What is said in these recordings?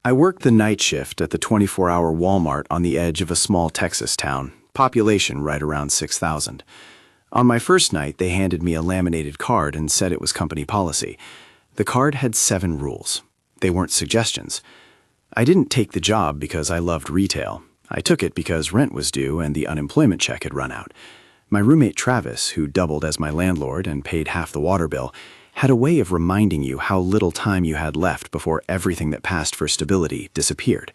I worked the night shift at the 24-hour Walmart on the edge of a small Texas town, population right around 6,000. On my first night, they handed me a laminated card and said it was company policy. The card had 7 rules. They weren't suggestions. I didn't take the job because I loved retail. I took it because rent was due and the unemployment check had run out. My roommate Travis, who doubled as my landlord and paid half the water bill, had a way of reminding you how little time you had left before everything that passed for stability disappeared.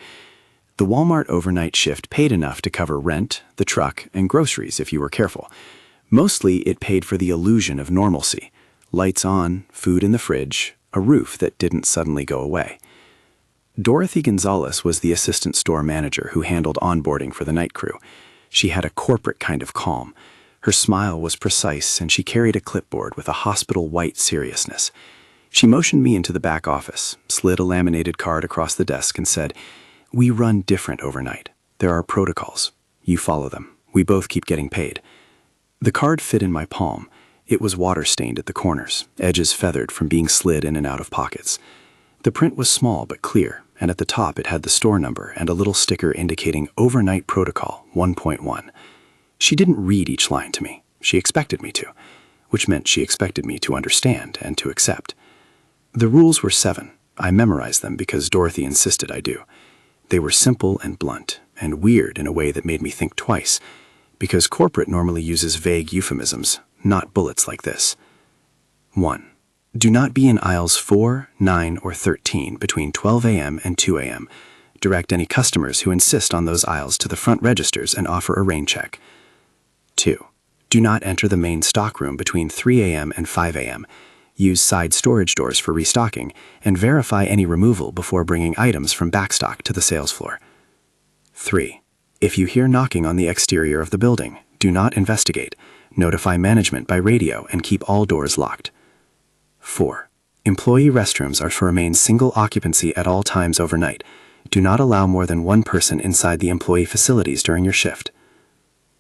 The Walmart overnight shift paid enough to cover rent, the truck, and groceries if you were careful. Mostly it paid for the illusion of normalcy. Lights on, food in the fridge, a roof that didn't suddenly go away. Dorothy Gonzalez was the assistant store manager who handled onboarding for the night crew. She had a corporate kind of calm. Her smile was precise, and she carried a clipboard with a hospital-white seriousness. She motioned me into the back office, slid a laminated card across the desk, and said, "We run different overnight. There are protocols. You follow them. We both keep getting paid." The card fit in my palm. It was water-stained at the corners, edges feathered from being slid in and out of pockets. The print was small but clear, and at the top it had the store number and a little sticker indicating Overnight Protocol 1.1. She didn't read each line to me. She expected me to, which meant she expected me to understand and to accept. The rules were 7. I memorized them because Dorothy insisted I do. They were simple and blunt, and weird in a way that made me think twice, because corporate normally uses vague euphemisms, not bullets like this. 1. Do not be in aisles 4, 9, or 13 between 12 a.m. and 2 a.m. Direct any customers who insist on those aisles to the front registers and offer a rain check. 2. Do not enter the main stockroom between 3 a.m. and 5 a.m. Use side storage doors for restocking, and verify any removal before bringing items from backstock to the sales floor. 3. If you hear knocking on the exterior of the building, do not investigate. Notify management by radio and keep all doors locked. 4. Employee restrooms are to remain single occupancy at all times overnight. Do not allow more than one person inside the employee facilities during your shift.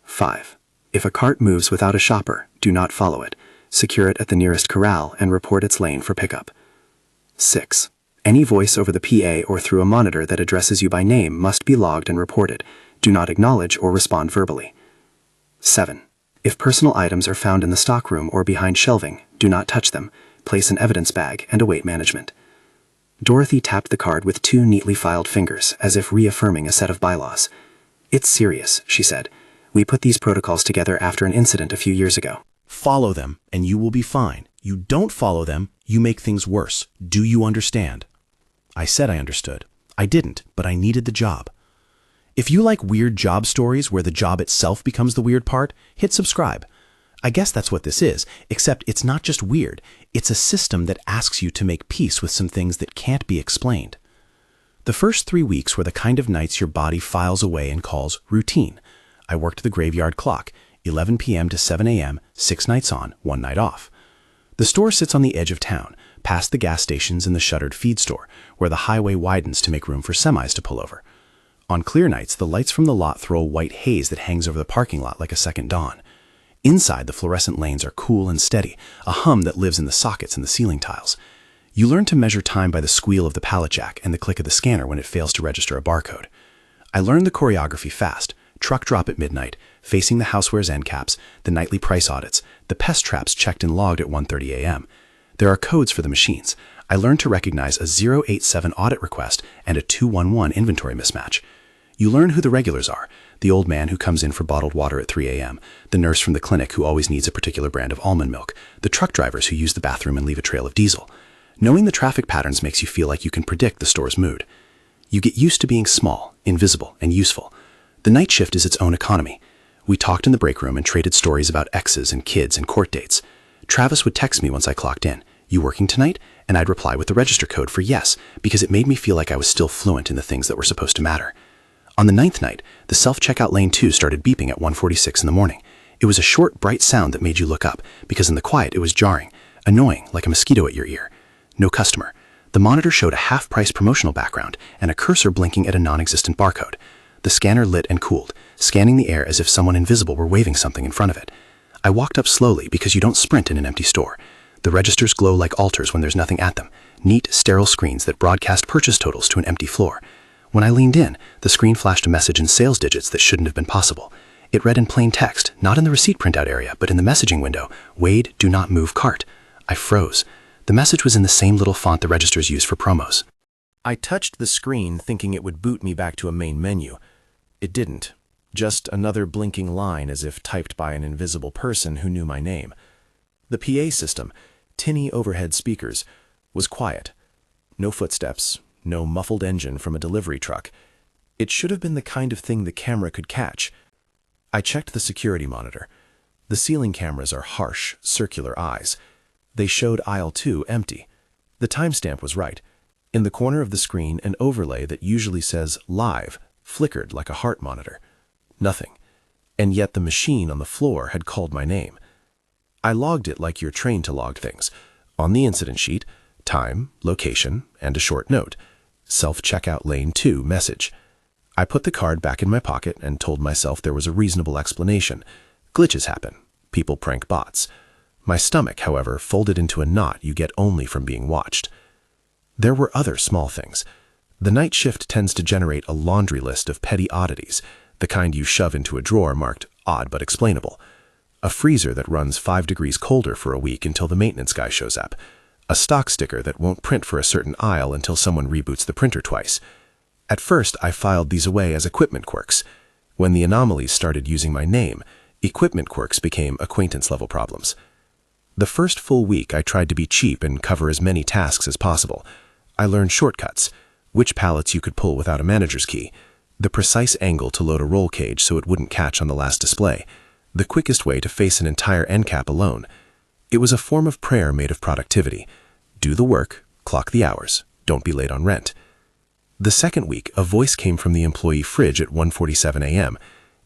5. If a cart moves without a shopper, do not follow it. Secure it at the nearest corral and report its lane for pickup. 6. Any voice over the PA or through a monitor that addresses you by name must be logged and reported. Do not acknowledge or respond verbally. 7. If personal items are found in the stockroom or behind shelving, do not touch them. Place an evidence bag and await management. Dorothy tapped the card with 2 neatly filed fingers, as if reaffirming a set of bylaws. "It's serious," she said. "We put these protocols together after an incident a few years ago." Follow them, and you will be fine. You don't follow them, you make things worse. Do you understand? I said I understood. I didn't, but I needed the job. If you like weird job stories where the job itself becomes the weird part, hit subscribe. I guess that's what this is, except it's not just weird. It's a system that asks you to make peace with some things that can't be explained. The first 3 weeks were the kind of nights your body files away and calls routine. I worked the graveyard clock, 11 p.m. to 7 a.m., 6 nights on, 1 night off. The store sits on the edge of town, past the gas stations and the shuttered feed store, where the highway widens to make room for semis to pull over. On clear nights, the lights from the lot throw a white haze that hangs over the parking lot like a second dawn. Inside, the fluorescent lanes are cool and steady, a hum that lives in the sockets and the ceiling tiles. You learn to measure time by the squeal of the pallet jack and the click of the scanner when it fails to register a barcode. I learned the choreography fast: truck drop at midnight, facing the housewares end caps, the nightly price audits, the pest traps checked and logged at 1:30 a.m. There are codes for the machines. I learned to recognize a 087 audit request and a 211 inventory mismatch. You learn who the regulars are: the old man who comes in for bottled water at 3 a.m., the nurse from the clinic who always needs a particular brand of almond milk, the truck drivers who use the bathroom and leave a trail of diesel. Knowing the traffic patterns makes you feel like you can predict the store's mood. You get used to being small, invisible, and useful. The night shift is its own economy. We talked in the break room and traded stories about exes and kids and court dates. Travis would text me once I clocked in, "You working tonight?" And I'd reply with the register code for yes, because it made me feel like I was still fluent in the things that were supposed to matter. On the 9th night, the self-checkout lane 2 started beeping at 1:46 in the morning. It was a short, bright sound that made you look up, because in the quiet it was jarring, annoying, like a mosquito at your ear. No customer. The monitor showed a half-price promotional background and a cursor blinking at a non-existent barcode. The scanner lit and cooled, scanning the air as if someone invisible were waving something in front of it. I walked up slowly because you don't sprint in an empty store. The registers glow like altars when there's nothing at them. Neat, sterile screens that broadcast purchase totals to an empty floor. When I leaned in, the screen flashed a message in sales digits that shouldn't have been possible. It read in plain text, not in the receipt printout area, but in the messaging window, "Wade, do not move cart." I froze. The message was in the same little font the registers use for promos. I touched the screen thinking it would boot me back to a main menu. It didn't. Just another blinking line as if typed by an invisible person who knew my name. The PA system, tinny overhead speakers, was quiet. No footsteps, no muffled engine from a delivery truck. It should have been the kind of thing the camera could catch. I checked the security monitor. The ceiling cameras are harsh, circular eyes. They showed aisle 2 empty. The timestamp was right. In the corner of the screen, an overlay that usually says "Live" flickered like a heart monitor. Nothing. And yet the machine on the floor had called my name. I logged it like you're trained to log things. On the incident sheet, time, location, and a short note. Self-checkout lane 2 message. I put the card back in my pocket and told myself there was a reasonable explanation. Glitches happen. People prank bots. My stomach, however, folded into a knot you get only from being watched. There were other small things. The night shift tends to generate a laundry list of petty oddities, the kind you shove into a drawer marked odd but explainable. A freezer that runs 5 degrees colder for a week until the maintenance guy shows up. A stock sticker that won't print for a certain aisle until someone reboots the printer twice. At first, I filed these away as equipment quirks. When the anomalies started using my name, equipment quirks became acquaintance-level problems. The first full week, I tried to be cheap and cover as many tasks as possible. I learned shortcuts, which pallets you could pull without a manager's key, the precise angle to load a roll cage so it wouldn't catch on the last display, the quickest way to face an entire end cap alone. It was a form of prayer made of productivity. Do the work, clock the hours, don't be late on rent. The second week, a voice came from the employee fridge at 1:47 a.m.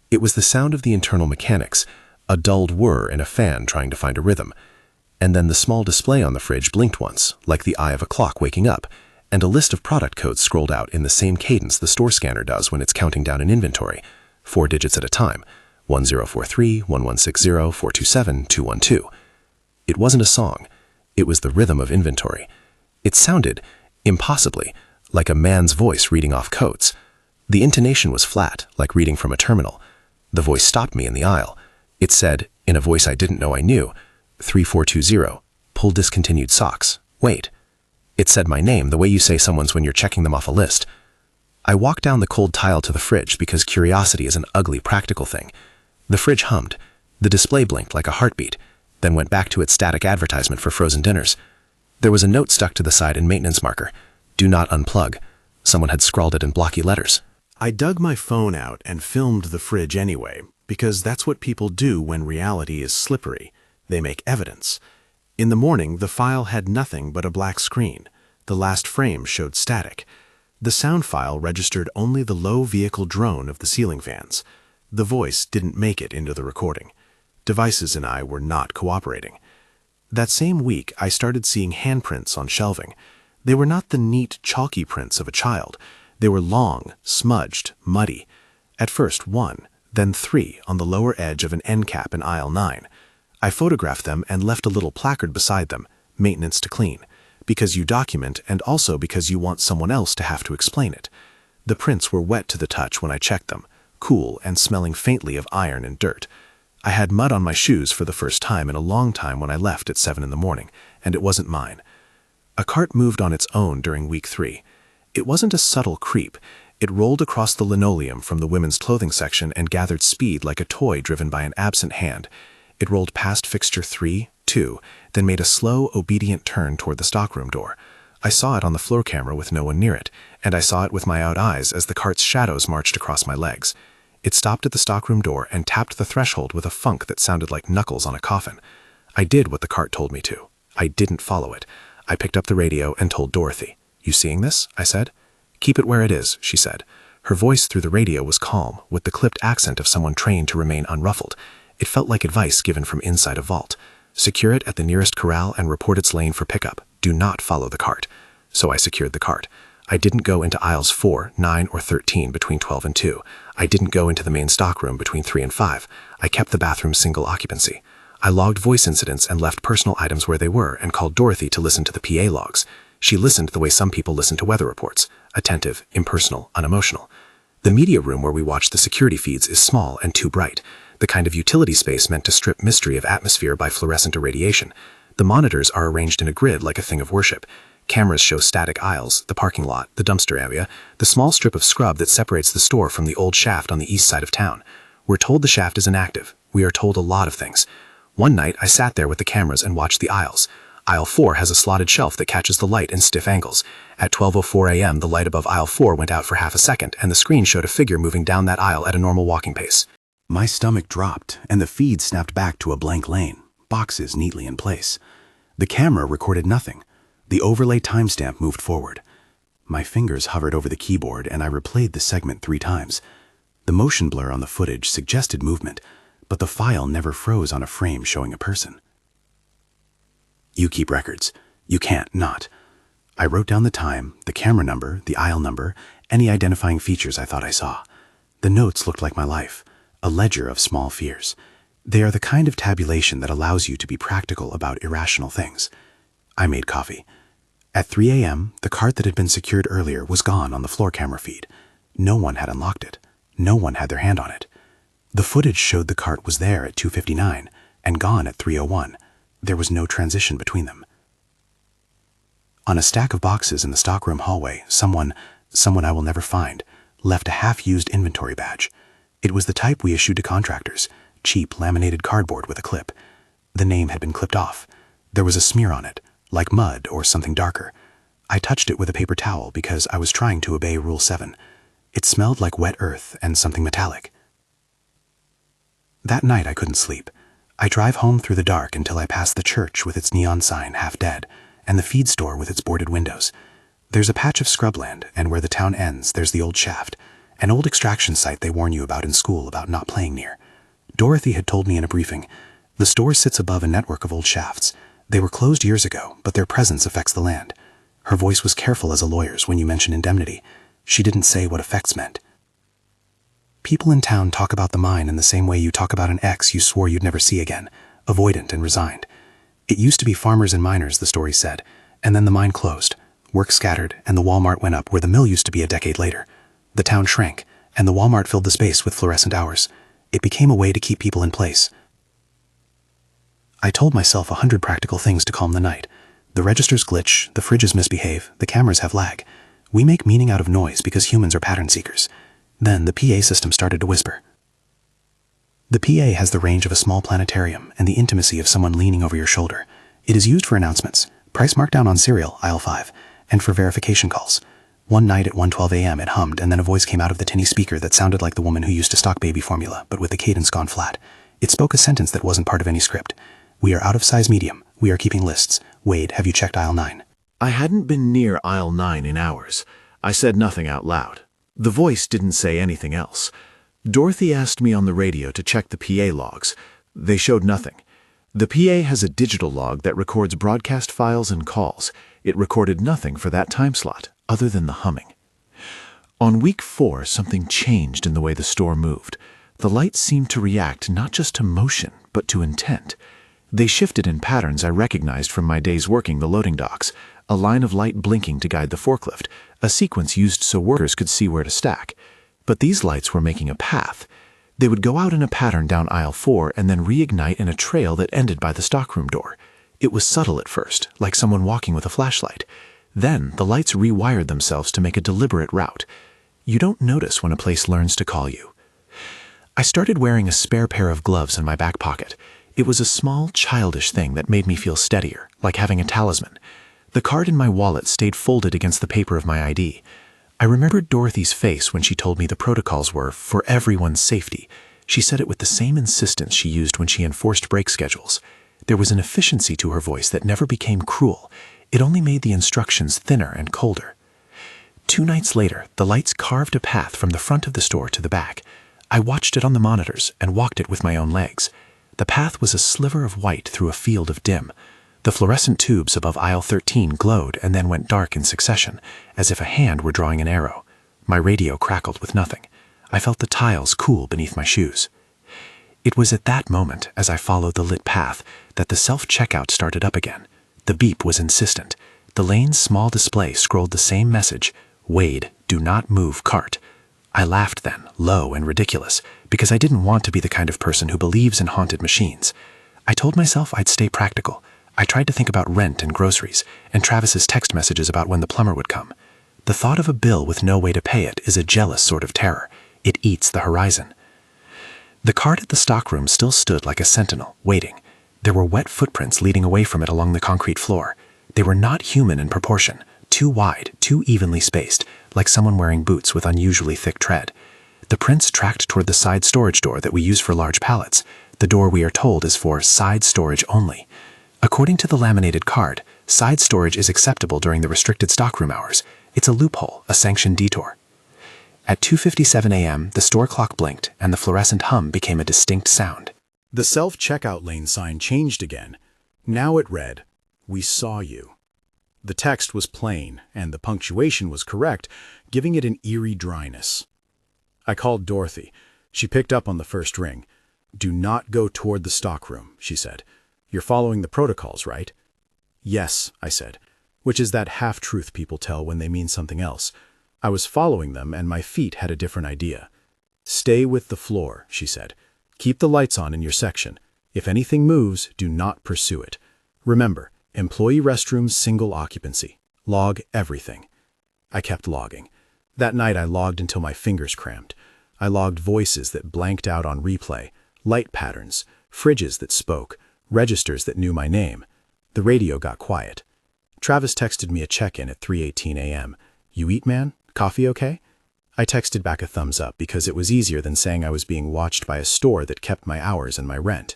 It was the sound of the internal mechanics, a dulled whir in a fan trying to find a rhythm. And then the small display on the fridge blinked once, like the eye of a clock waking up, and a list of product codes scrolled out in the same cadence the store scanner does when it's counting down an inventory, 4 digits at a time, 1043, 1160, 427, 212. It wasn't a song. It was the rhythm of inventory. It sounded, impossibly, like a man's voice reading off codes. The intonation was flat, like reading from a terminal. The voice stopped me in the aisle. It said, in a voice I didn't know I knew, 3420, pull discontinued socks. Wait. It said my name the way you say someone's when you're checking them off a list. I walked down the cold tile to the fridge because curiosity is an ugly practical thing. The fridge hummed. The display blinked like a heartbeat, then went back to its static advertisement for frozen dinners. There was a note stuck to the side in maintenance marker. Do not unplug. Someone had scrawled it in blocky letters. I dug my phone out and filmed the fridge anyway, because that's what people do when reality is slippery. They make evidence. In the morning, the file had nothing but a black screen. The last frame showed static. The sound file registered only the low vehicle drone of the ceiling fans. The voice didn't make it into the recording. Devices and I were not cooperating. That same week, I started seeing handprints on shelving. They were not the neat, chalky prints of a child. They were long, smudged, muddy. At first 1, then 3 on the lower edge of an end cap in aisle 9. I photographed them and left a little placard beside them, maintenance to clean, because you document and also because you want someone else to have to explain it. The prints were wet to the touch when I checked them, cool and smelling faintly of iron and dirt. I had mud on my shoes for the first time in a long time when I left at 7 in the morning, and it wasn't mine. A cart moved on its own during week 3. It wasn't a subtle creep. It rolled across the linoleum from the women's clothing section and gathered speed like a toy driven by an absent hand. It rolled past fixture 3, 2, then made a slow, obedient turn toward the stockroom door. I saw it on the floor camera with no one near it, and I saw it with my own eyes as the cart's shadows marched across my legs. It stopped at the stockroom door and tapped the threshold with a funk that sounded like knuckles on a coffin. I did what the cart told me to. I didn't follow it. I picked up the radio and told Dorothy. You seeing this? I said. Keep it where it is, she said. Her voice through the radio was calm, with the clipped accent of someone trained to remain unruffled. It felt like advice given from inside a vault. Secure it at the nearest corral and report its lane for pickup. Do not follow the cart. So I secured the cart. I didn't go into aisles 4, 9, or 13 between 12 and 2. I didn't go into the main stockroom between 3 and 5. I kept the bathroom single occupancy. I logged voice incidents and left personal items where they were and called Dorothy to listen to the PA logs. She listened the way some people listen to weather reports, attentive, impersonal, unemotional. The media room where we watch the security feeds is small and too bright, the kind of utility space meant to strip mystery of atmosphere by fluorescent irradiation. The monitors are arranged in a grid like a thing of worship. Cameras show static aisles, the parking lot, the dumpster area, the small strip of scrub that separates the store from the old shaft on the east side of town. We're told the shaft is inactive. We are told a lot of things. One night, I sat there with the cameras and watched the aisles. Aisle 4 has a slotted shelf that catches the light in stiff angles. At 12:04 a.m., the light above aisle 4 went out for half a second, and the screen showed a figure moving down that aisle at a normal walking pace. My stomach dropped, and the feed snapped back to a blank lane, boxes neatly in place. The camera recorded nothing. The overlay timestamp moved forward. My fingers hovered over the keyboard, and I replayed the segment 3 times. The motion blur on the footage suggested movement, but the file never froze on a frame showing a person. You keep records. You can't not. I wrote down the time, the camera number, the aisle number, any identifying features I thought I saw. The notes looked like my life, a ledger of small fears. They are the kind of tabulation that allows you to be practical about irrational things. I made coffee. At 3 a.m., the cart that had been secured earlier was gone on the floor camera feed. No one had unlocked it. No one had their hand on it. The footage showed the cart was there at 2:59 and gone at 3:01. There was no transition between them. On a stack of boxes in the stockroom hallway, someone I will never find, left a half-used inventory badge. It was the type we issued to contractors, cheap laminated cardboard with a clip. The name had been clipped off. There was a smear on it, like mud or something darker. I touched it with a paper towel because I was trying to obey Rule 7. It smelled like wet earth and something metallic. That night I couldn't sleep. I drive home through the dark until I pass the church with its neon sign half dead, and the feed store with its boarded windows. There's a patch of scrubland, and where the town ends, there's the old shaft, an old extraction site they warn you about in school about not playing near. Dorothy had told me in a briefing, the store sits above a network of old shafts. They were closed years ago, but their presence affects the land. Her voice was careful as a lawyer's when you mention indemnity. She didn't say what effects meant. People in town talk about the mine in the same way you talk about an ex you swore you'd never see again, avoidant and resigned. It used to be farmers and miners, the story said, and then the mine closed. Work scattered, and the Walmart went up where the mill used to be a decade later. The town shrank, and the Walmart filled the space with fluorescent hours. It became a way to keep people in place. I told myself 100 practical things to calm the night. The registers glitch, the fridges misbehave, the cameras have lag. We make meaning out of noise because humans are pattern seekers. Then the PA system started to whisper. The PA has the range of a small planetarium and the intimacy of someone leaning over your shoulder. It is used for announcements, price markdown on cereal, aisle 5, and for verification calls. One night at 1:12 a.m. it hummed, and then a voice came out of the tinny speaker that sounded like the woman who used to stock baby formula, but with the cadence gone flat. It spoke a sentence that wasn't part of any script. We are out of size medium. We are keeping lists. Wade, have you checked aisle 9? I hadn't been near aisle 9 in hours. I said nothing out loud. The voice didn't say anything else. Dorothy asked me on the radio to check the PA logs. They showed nothing. The PA has a digital log that records broadcast files and calls. It recorded nothing for that time slot, other than the humming. On week 4, something changed in the way the store moved. The lights seemed to react not just to motion, but to intent. They shifted in patterns I recognized from my days working the loading docks. A line of light blinking to guide the forklift, a sequence used so workers could see where to stack. But these lights were making a path. They would go out in a pattern down aisle 4 and then reignite in a trail that ended by the stockroom door. It was subtle at first, like someone walking with a flashlight. Then the lights rewired themselves to make a deliberate route. You don't notice when a place learns to call you. I started wearing a spare pair of gloves in my back pocket. It was a small, childish thing that made me feel steadier, like having a talisman. The card in my wallet stayed folded against the paper of my ID. I remembered Dorothy's face when she told me the protocols were for everyone's safety. She said it with the same insistence she used when she enforced break schedules. There was an efficiency to her voice that never became cruel. It only made the instructions thinner and colder. 2 nights later, the lights carved a path from the front of the store to the back. I watched it on the monitors and walked it with my own legs. The path was a sliver of white through a field of dim. The fluorescent tubes above aisle 13 glowed and then went dark in succession, as if a hand were drawing an arrow. My radio crackled with nothing. I felt the tiles cool beneath my shoes. It was at that moment, as I followed the lit path, that the self-checkout started up again. The beep was insistent. The lane's small display scrolled the same message: Wade, do not move cart. I laughed then, low and ridiculous, because I didn't want to be the kind of person who believes in haunted machines. I told myself I'd stay practical. I tried to think about rent and groceries, and Travis's text messages about when the plumber would come. The thought of a bill with no way to pay it is a jealous sort of terror. It eats the horizon. The cart at the stockroom still stood like a sentinel, waiting. There were wet footprints leading away from it along the concrete floor. They were not human in proportion, too wide, too evenly spaced, like someone wearing boots with unusually thick tread. The prints tracked toward the side storage door that we use for large pallets. The door, we are told, is for side storage only. According to the laminated card, side storage is acceptable during the restricted stockroom hours. It's a loophole, a sanctioned detour. At 2:57 a.m., the store clock blinked, and the fluorescent hum became a distinct sound. The self-checkout lane sign changed again. Now it read, "We saw you." The text was plain, and the punctuation was correct, giving it an eerie dryness. I called Dorothy. She picked up on the first ring. "Do not go toward the stockroom," she said. "You're following the protocols, right?" "Yes," I said, which is that half-truth people tell when they mean something else. I was following them, and my feet had a different idea. "Stay with the floor," she said. "Keep the lights on in your section. If anything moves, do not pursue it. Remember, employee restrooms, single occupancy. Log everything." I kept logging. That night I logged until my fingers cramped. I logged voices that blanked out on replay, light patterns, fridges that spoke, registers that knew my name. The radio got quiet. Travis texted me a check-in at 3:18 a.m. "You eat, man? Coffee okay?" I texted back a thumbs up because it was easier than saying I was being watched by a store that kept my hours and my rent.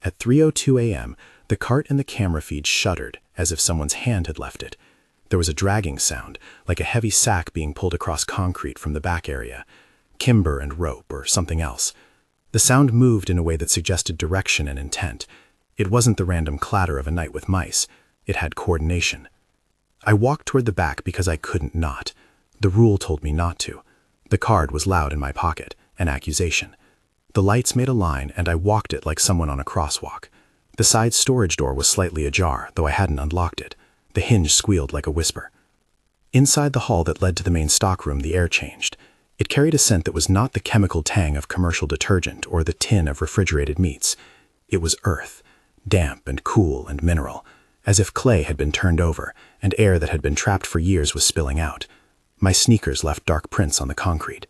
At 3:02 a.m., the cart in the camera feed shuddered as if someone's hand had left it. There was a dragging sound, like a heavy sack being pulled across concrete from the back area. Kimber and rope or something else. The sound moved in a way that suggested direction and intent. It wasn't the random clatter of a night with mice. It had coordination. I walked toward the back because I couldn't not. The rule told me not to. The card was loud in my pocket, an accusation. The lights made a line, and I walked it like someone on a crosswalk. The side storage door was slightly ajar, though I hadn't unlocked it. The hinge squealed like a whisper. Inside the hall that led to the main stockroom, the air changed. It carried a scent that was not the chemical tang of commercial detergent or the tin of refrigerated meats. It was earth, damp and cool and mineral, as if clay had been turned over, and air that had been trapped for years was spilling out. My sneakers left dark prints on the concrete.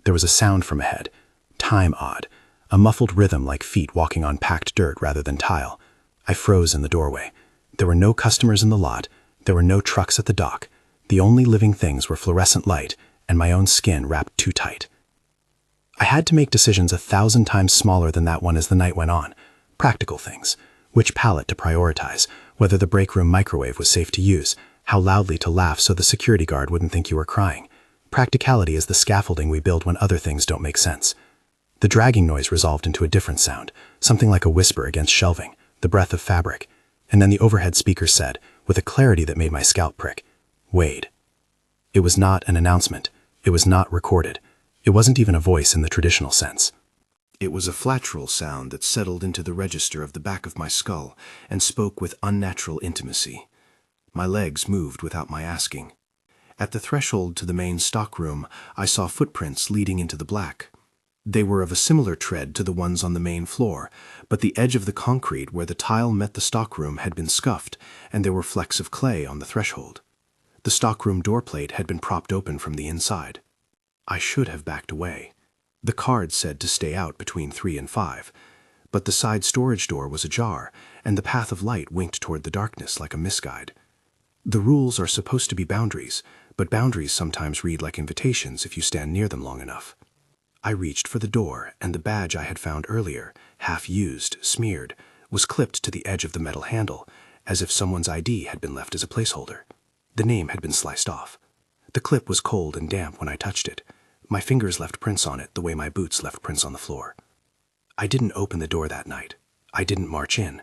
There was a sound from ahead, time-odd, a muffled rhythm like feet walking on packed dirt rather than tile. I froze in the doorway. There were no customers in the lot. There were no trucks at the dock. The only living things were fluorescent light and my own skin wrapped too tight. I had to make decisions 1,000 times smaller than that one as the night went on. Practical things. Which pallet to prioritize, whether the break room microwave was safe to use, how loudly to laugh so the security guard wouldn't think you were crying. Practicality is the scaffolding we build when other things don't make sense. The dragging noise resolved into a different sound, something like a whisper against shelving, the breath of fabric. And then the overhead speaker said, with a clarity that made my scalp prick, "Wade." It was not an announcement. It was not recorded. It wasn't even a voice in the traditional sense. It was a flatral sound that settled into the register of the back of my skull and spoke with unnatural intimacy. My legs moved without my asking. At the threshold to the main stockroom, I saw footprints leading into the black. They were of a similar tread to the ones on the main floor, but the edge of the concrete where the tile met the stockroom had been scuffed, and there were flecks of clay on the threshold. The stockroom doorplate had been propped open from the inside. I should have backed away. The card said to stay out between 3 and 5, but the side storage door was ajar, and the path of light winked toward the darkness like a misguide. The rules are supposed to be boundaries, but boundaries sometimes read like invitations if you stand near them long enough. I reached for the door, and the badge I had found earlier, half-used, smeared, was clipped to the edge of the metal handle, as if someone's ID had been left as a placeholder. The name had been sliced off. The clip was cold and damp when I touched it. My fingers left prints on it the way my boots left prints on the floor. I didn't open the door that night. I didn't march in.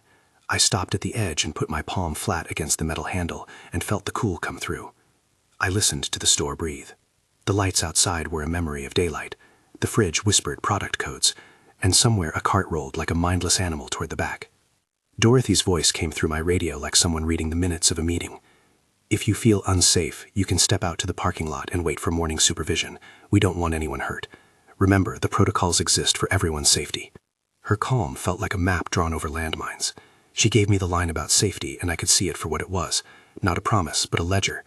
I stopped at the edge and put my palm flat against the metal handle and felt the cool come through. I listened to the store breathe. The lights outside were a memory of daylight. The fridge whispered product codes, and somewhere a cart rolled like a mindless animal toward the back. Dorothy's voice came through my radio like someone reading the minutes of a meeting. "If you feel unsafe, you can step out to the parking lot and wait for morning supervision. We don't want anyone hurt. Remember, the protocols exist for everyone's safety." Her calm felt like a map drawn over landmines. She gave me the line about safety, and I could see it for what it was. Not a promise, but a ledger.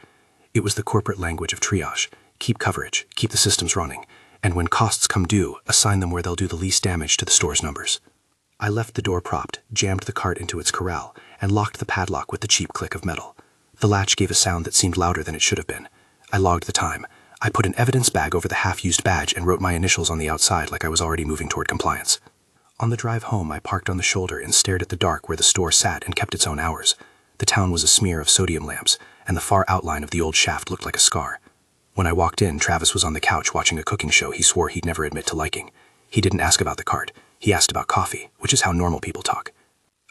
It was the corporate language of triage. Keep coverage, keep the systems running, and when costs come due, assign them where they'll do the least damage to the store's numbers. I left the door propped, jammed the cart into its corral, and locked the padlock with the cheap click of metal. The latch gave a sound that seemed louder than it should have been. I logged the time. I put an evidence bag over the half-used badge and wrote my initials on the outside like I was already moving toward compliance. On the drive home, I parked on the shoulder and stared at the dark where the store sat and kept its own hours. The town was a smear of sodium lamps, and the far outline of the old shaft looked like a scar. When I walked in, Travis was on the couch watching a cooking show he swore he'd never admit to liking. He didn't ask about the cart. He asked about coffee, which is how normal people talk.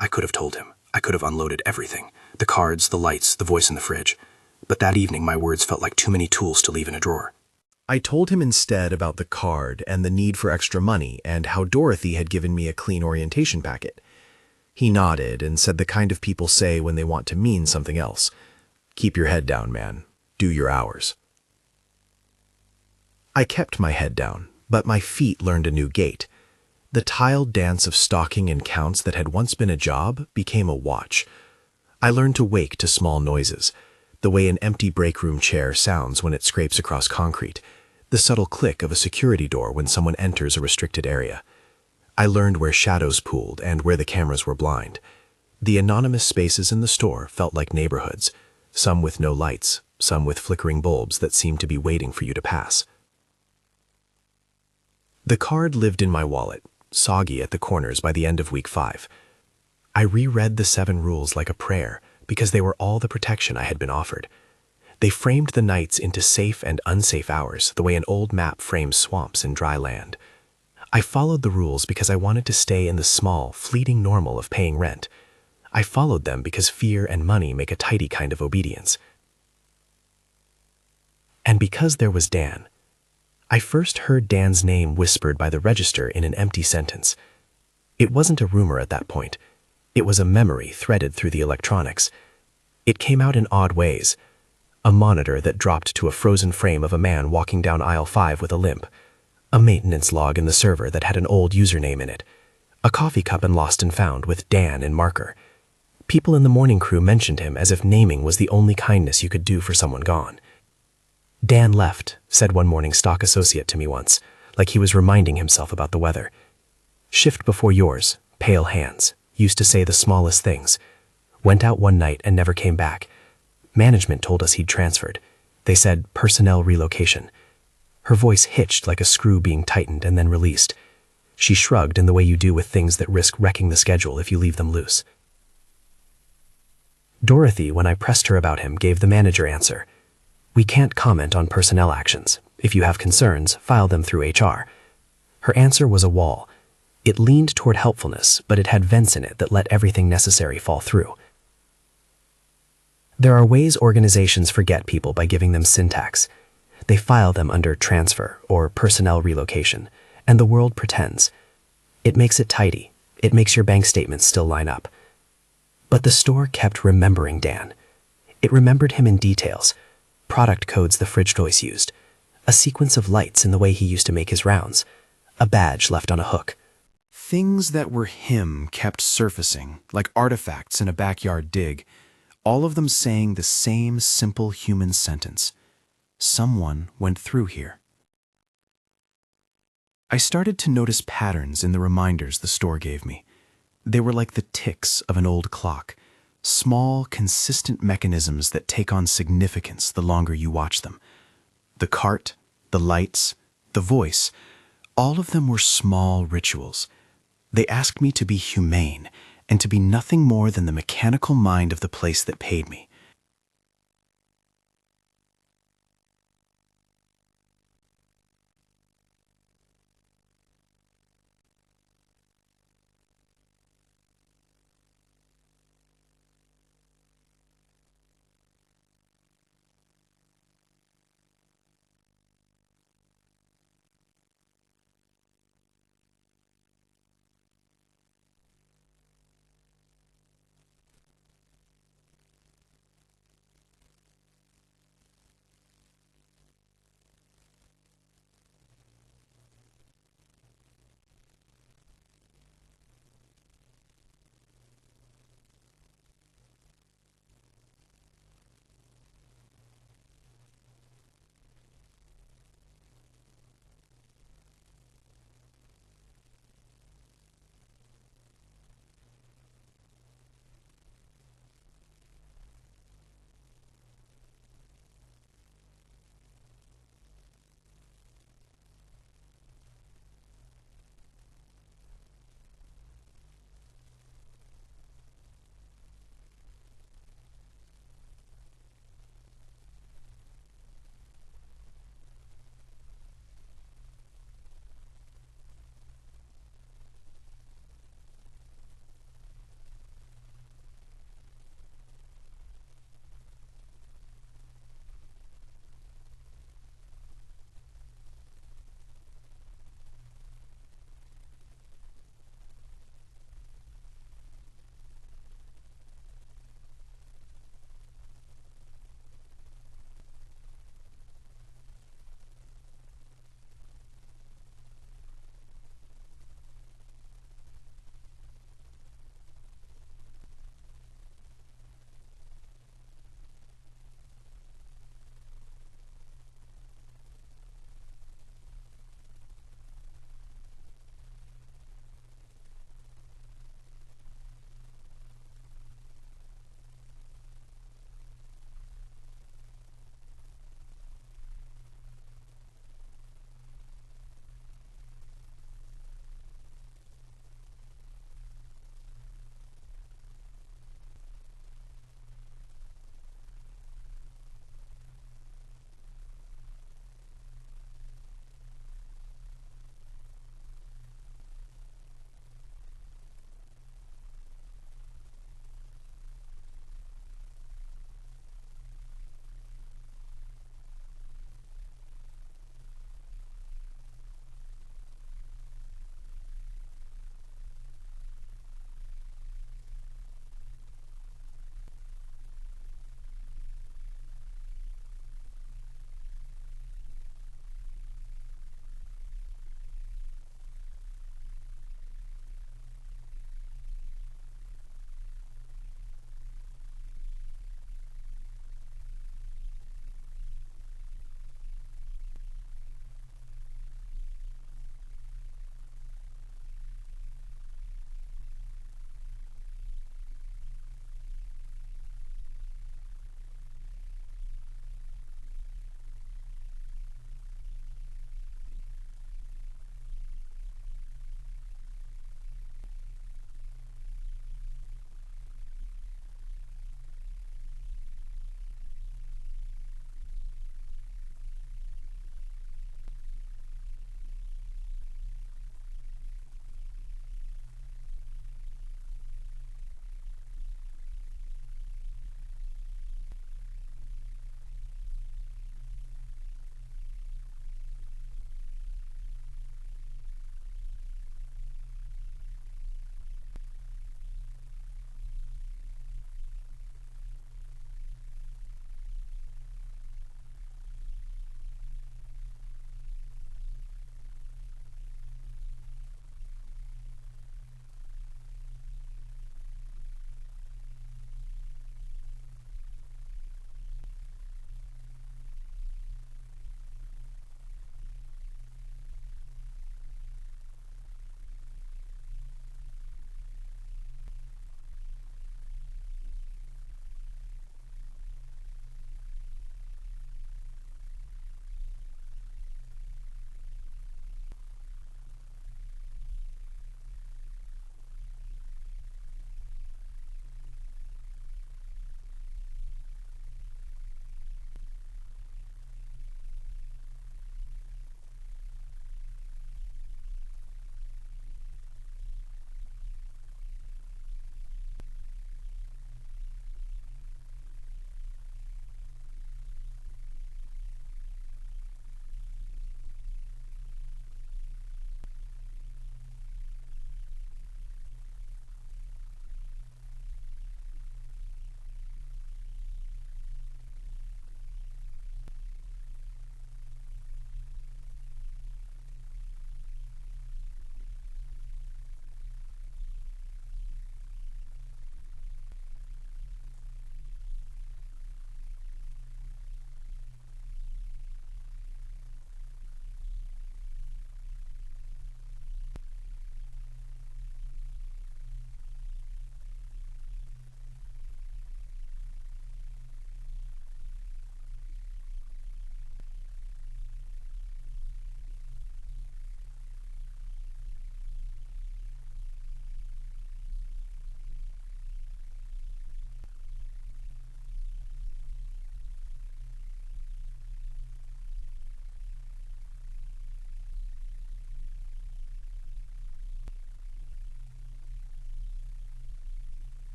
I could have told him. I could have unloaded everything. The cards, the lights, the voice in the fridge. But that evening, my words felt like too many tools to leave in a drawer. I told him instead about the card and the need for extra money and how Dorothy had given me a clean orientation packet. He nodded and said the kind of people say when they want to mean something else. Keep your head down, man. Do your hours. I kept my head down, but my feet learned a new gait. The tiled dance of stalking and counts that had once been a job became a watch. I learned to wake to small noises, the way an empty break room chair sounds when it scrapes across concrete, the subtle click of a security door when someone enters a restricted area. I learned where shadows pooled and where the cameras were blind. The anonymous spaces in the store felt like neighborhoods, some with no lights, some with flickering bulbs that seemed to be waiting for you to pass. The card lived in my wallet, soggy at the corners by the end of week 5. I reread the 7 rules like a prayer because they were all the protection I had been offered. They framed the nights into safe and unsafe hours the way an old map frames swamps and dry land. I followed the rules because I wanted to stay in the small, fleeting normal of paying rent. I followed them because fear and money make a tidy kind of obedience. And because there was Dan. I first heard Dan's name whispered by the register in an empty sentence. It wasn't a rumor at that point. It was a memory threaded through the electronics. It came out in odd ways. A monitor that dropped to a frozen frame of a man walking down aisle 5 with a limp. A maintenance log in the server that had an old username in it. A coffee cup in Lost and Found with Dan in marker. People in the morning crew mentioned him as if naming was the only kindness you could do for someone gone. Dan left, said one morning stock associate to me once, like he was reminding himself about the weather. Shift before yours, pale hands, used to say the smallest things. Went out one night and never came back. Management told us he'd transferred. They said personnel relocation. Her voice hitched like a screw being tightened and then released. She shrugged in the way you do with things that risk wrecking the schedule if you leave them loose. Dorothy, when I pressed her about him, gave the manager answer. We can't comment on personnel actions. If you have concerns, file them through HR. Her answer was a wall. It leaned toward helpfulness, but it had vents in it that let everything necessary fall through. There are ways organizations forget people by giving them syntax. They file them under transfer or personnel relocation, and the world pretends. It makes it tidy. It makes your bank statements still line up. But the store kept remembering Dan. It remembered him in details. Product codes the fridge toys used, a sequence of lights in the way he used to make his rounds, a badge left on a hook. Things that were him kept surfacing, like artifacts in a backyard dig, all of them saying the same simple human sentence. Someone went through here. I started to notice patterns in the reminders the store gave me. They were like the ticks of an old clock. Small, consistent mechanisms that take on significance the longer you watch them. The cart, the lights, the voice, all of them were small rituals. They asked me to be humane and to be nothing more than the mechanical mind of the place that paid me.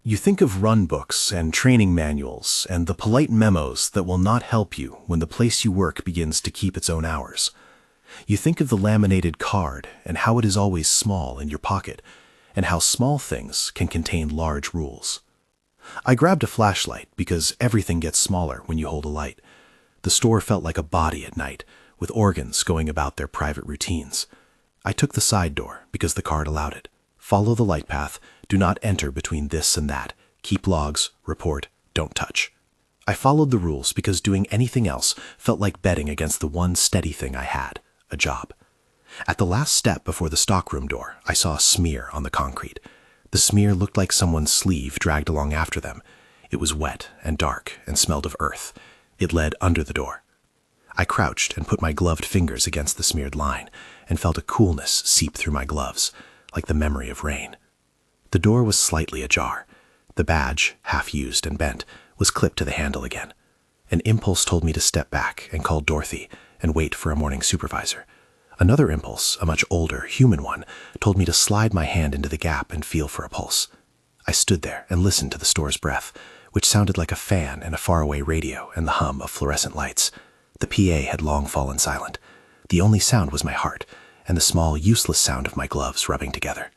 You think of run books and training manuals and the polite memos that will not help you when the place you work begins to keep its own hours. You think of the laminated card and how it is always small in your pocket, and how small things can contain large rules. I grabbed a flashlight because everything gets smaller when you hold a light. The store felt like a body at night, with organs going about their private routines. I took the side door because the card allowed it. Follow the light path, do not enter between this and that, keep logs, report, don't touch. I followed the rules because doing anything else felt like betting against the one steady thing I had, a job. At the last step before the stockroom door, I saw a smear on the concrete. The smear looked like someone's sleeve dragged along after them. It was wet and dark and smelled of earth. It led under the door. I crouched and put my gloved fingers against the smeared line and felt a coolness seep through my gloves, like the memory of rain. The door was slightly ajar. The badge, half used and bent, was clipped to the handle again. An impulse told me to step back and call Dorothy and wait for a morning supervisor. Another impulse, a much older, human one, told me to slide my hand into the gap and feel for a pulse. I stood there and listened to the store's breath, which sounded like a fan and a faraway radio and the hum of fluorescent lights. The PA had long fallen silent. The only sound was my heart, and the small, useless sound of my gloves rubbing together.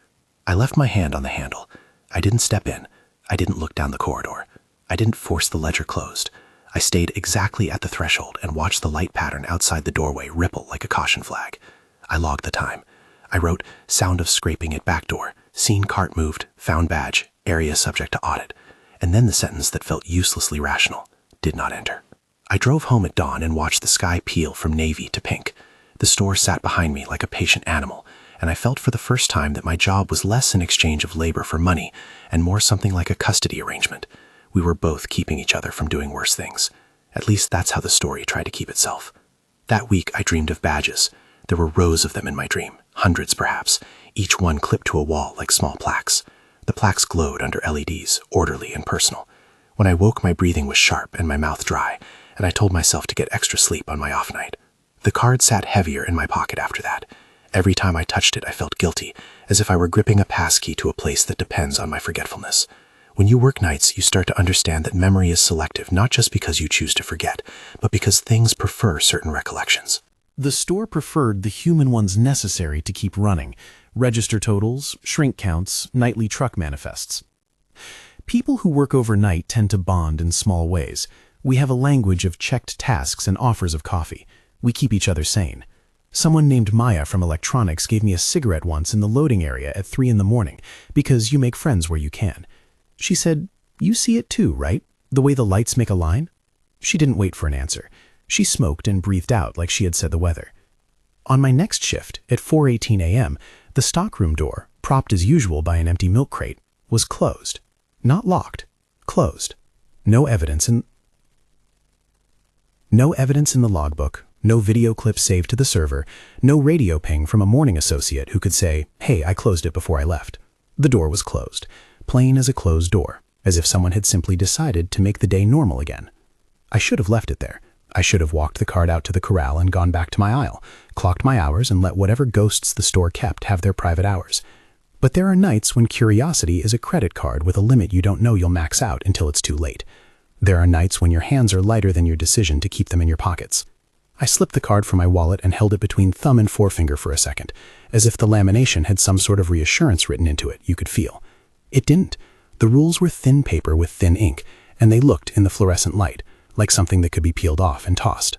I left my hand on the handle. I didn't step in. I didn't look down the corridor. I didn't force the ledger closed. I stayed exactly at the threshold and watched the light pattern outside the doorway ripple like a caution flag. I logged the time. I wrote, sound of scraping at back door, seen cart moved, found badge, area subject to audit, and then the sentence that felt uselessly rational, did not enter. I drove home at dawn and watched the sky peel from navy to pink. The store sat behind me like a patient animal, and I felt for the first time that my job was less an exchange of labor for money and more something like a custody arrangement. We were both keeping each other from doing worse things. At least that's how the story tried to keep itself. That week I dreamed of badges. There were rows of them in my dream, hundreds perhaps, each one clipped to a wall like small plaques. The plaques glowed under LEDs, orderly and personal. When I woke, my breathing was sharp and my mouth dry, and I told myself to get extra sleep on my off night. The card sat heavier in my pocket after that. Every time I touched it, I felt guilty, as if I were gripping a passkey to a place that depends on my forgetfulness. When you work nights, you start to understand that memory is selective, not just because you choose to forget, but because things prefer certain recollections. The store preferred the human ones necessary to keep running: register totals, shrink counts, nightly truck manifests. People who work overnight tend to bond in small ways. We have a language of checked tasks and offers of coffee. We keep each other sane. Someone named Maya from electronics gave me a cigarette once in the loading area at 3 in the morning, because you make friends where you can. She said, "You see it too, right? The way the lights make a line?" She didn't wait for an answer. She smoked and breathed out like she had said the weather. On my next shift, at 4:18 a.m., the stockroom door, propped as usual by an empty milk crate, was closed. Not locked, closed. No evidence in the logbook, no video clip saved to the server, no radio ping from a morning associate who could say, "Hey, I closed it before I left." The door was closed, plain as a closed door, as if someone had simply decided to make the day normal again. I should have left it there. I should have walked the cart out to the corral and gone back to my aisle, clocked my hours and let whatever ghosts the store kept have their private hours. But there are nights when curiosity is a credit card with a limit you don't know you'll max out until it's too late. There are nights when your hands are lighter than your decision to keep them in your pockets. I slipped the card from my wallet and held it between thumb and forefinger for a second, as if the lamination had some sort of reassurance written into it you could feel. It didn't. The rules were thin paper with thin ink, and they looked, in the fluorescent light, like something that could be peeled off and tossed.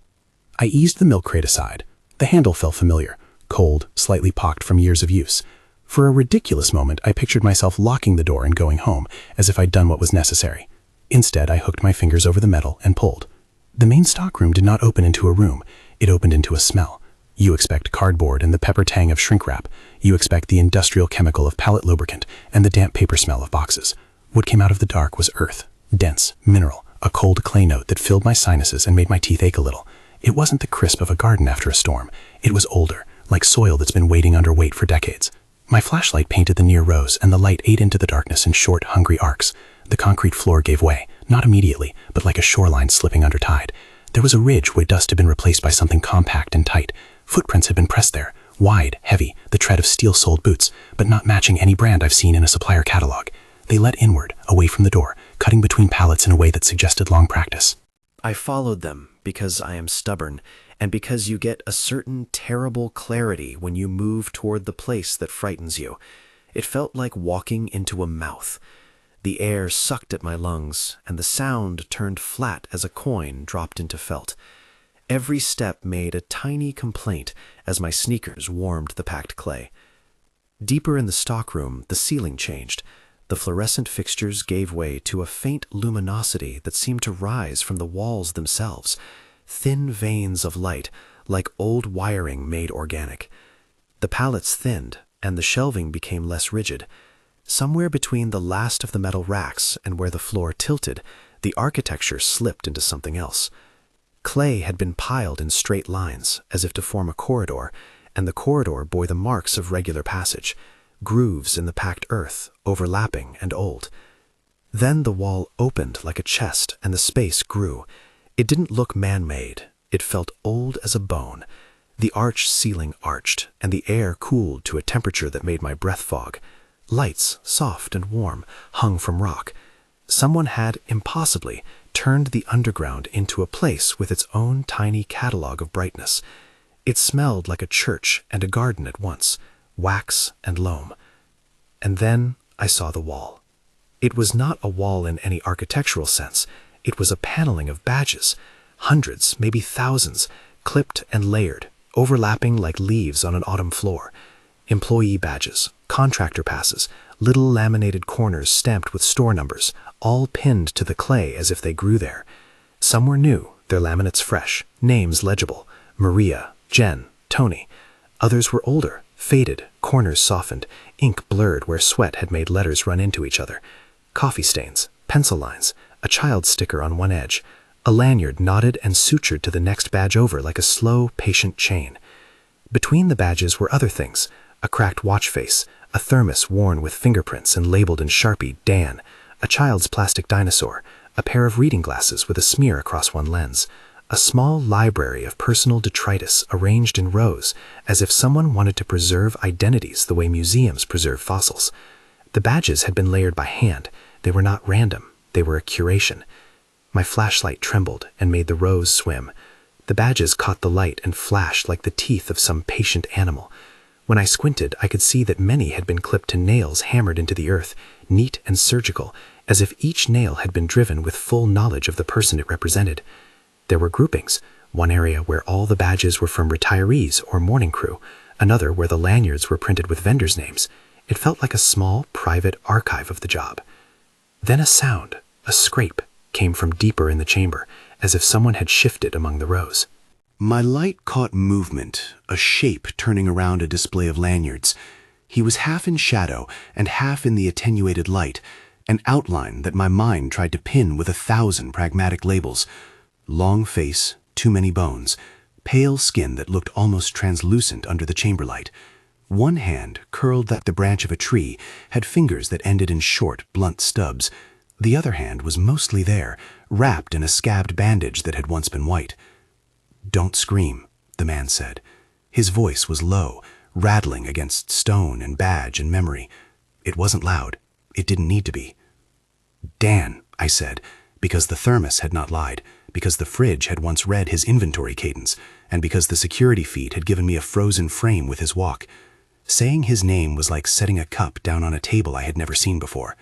I eased the milk crate aside. The handle felt familiar, cold, slightly pocked from years of use. For a ridiculous moment, I pictured myself locking the door and going home, as if I'd done what was necessary. Instead, I hooked my fingers over the metal and pulled. The main stockroom did not open into a room. It opened into a smell. You expect cardboard and the pepper tang of shrink wrap. You expect the industrial chemical of pallet lubricant and the damp paper smell of boxes. What came out of the dark was earth, dense, mineral, a cold clay note that filled my sinuses and made my teeth ache a little. It wasn't the crisp of a garden after a storm. It was older, like soil that's been waiting under weight for decades. My flashlight painted the near rows, and the light ate into the darkness in short, hungry arcs. The concrete floor gave way, not immediately, but like a shoreline slipping under tide. There was a ridge where dust had been replaced by something compact and tight. Footprints had been pressed there, wide, heavy, the tread of steel-soled boots, but not matching any brand I've seen in a supplier catalog. They led inward, away from the door, cutting between pallets in a way that suggested long practice. I followed them because I am stubborn, and because you get a certain terrible clarity when you move toward the place that frightens you. It felt like walking into a mouth. The air sucked at my lungs, and the sound turned flat as a coin dropped into felt. Every step made a tiny complaint as my sneakers warmed the packed clay. Deeper in the stockroom, the ceiling changed. The fluorescent fixtures gave way to a faint luminosity that seemed to rise from the walls themselves, thin veins of light, like old wiring made organic. The pallets thinned, and the shelving became less rigid. Somewhere between the last of the metal racks and where the floor tilted, the architecture slipped into something else. Clay had been piled in straight lines, as if to form a corridor, and the corridor bore the marks of regular passage, grooves in the packed earth, overlapping and old. Then the wall opened like a chest, and the space grew. It didn't look man-made. It felt old as a bone. The arch ceiling arched, and the air cooled to a temperature that made my breath fog. Lights, soft and warm, hung from rock. Someone had, impossibly, turned the underground into a place with its own tiny catalog of brightness. It smelled like a church and a garden at once, wax and loam. And then I saw the wall. It was not a wall in any architectural sense. It was a paneling of badges, hundreds, maybe thousands, clipped and layered, overlapping like leaves on an autumn floor. Employee badges, contractor passes, little laminated corners stamped with store numbers, all pinned to the clay as if they grew there. Some were new, their laminates fresh, names legible: Maria, Jen, Tony. Others were older, faded, corners softened, ink blurred where sweat had made letters run into each other. Coffee stains, pencil lines, a child sticker on one edge, a lanyard knotted and sutured to the next badge over like a slow, patient chain. Between the badges were other things: a cracked watch face, a thermos worn with fingerprints and labeled in Sharpie Dan, a child's plastic dinosaur, a pair of reading glasses with a smear across one lens, a small library of personal detritus arranged in rows, as if someone wanted to preserve identities the way museums preserve fossils. The badges had been layered by hand. They were not random. They were a curation. My flashlight trembled and made the rows swim. The badges caught the light and flashed like the teeth of some patient animal. When I squinted, I could see that many had been clipped to nails hammered into the earth, neat and surgical, as if each nail had been driven with full knowledge of the person it represented. There were groupings, one area where all the badges were from retirees or morning crew, another where the lanyards were printed with vendors' names. It felt like a small, private archive of the job. Then a sound, a scrape, came from deeper in the chamber, as if someone had shifted among the rows. My light caught movement, a shape turning around a display of lanyards. He was half in shadow and half in the attenuated light, an outline that my mind tried to pin with 1,000 pragmatic labels. Long face, too many bones, pale skin that looked almost translucent under the chamber light. One hand, curled like the branch of a tree, had fingers that ended in short, blunt stubs. The other hand was mostly there, wrapped in a scabbed bandage that had once been white. "Don't scream," the man said. His voice was low, rattling against stone and badge and memory. It wasn't loud. It didn't need to be. "Dan," I said, because the thermos had not lied, because the fridge had once read his inventory cadence, and because the security feed had given me a frozen frame with his walk. Saying his name was like setting a cup down on a table I had never seen before.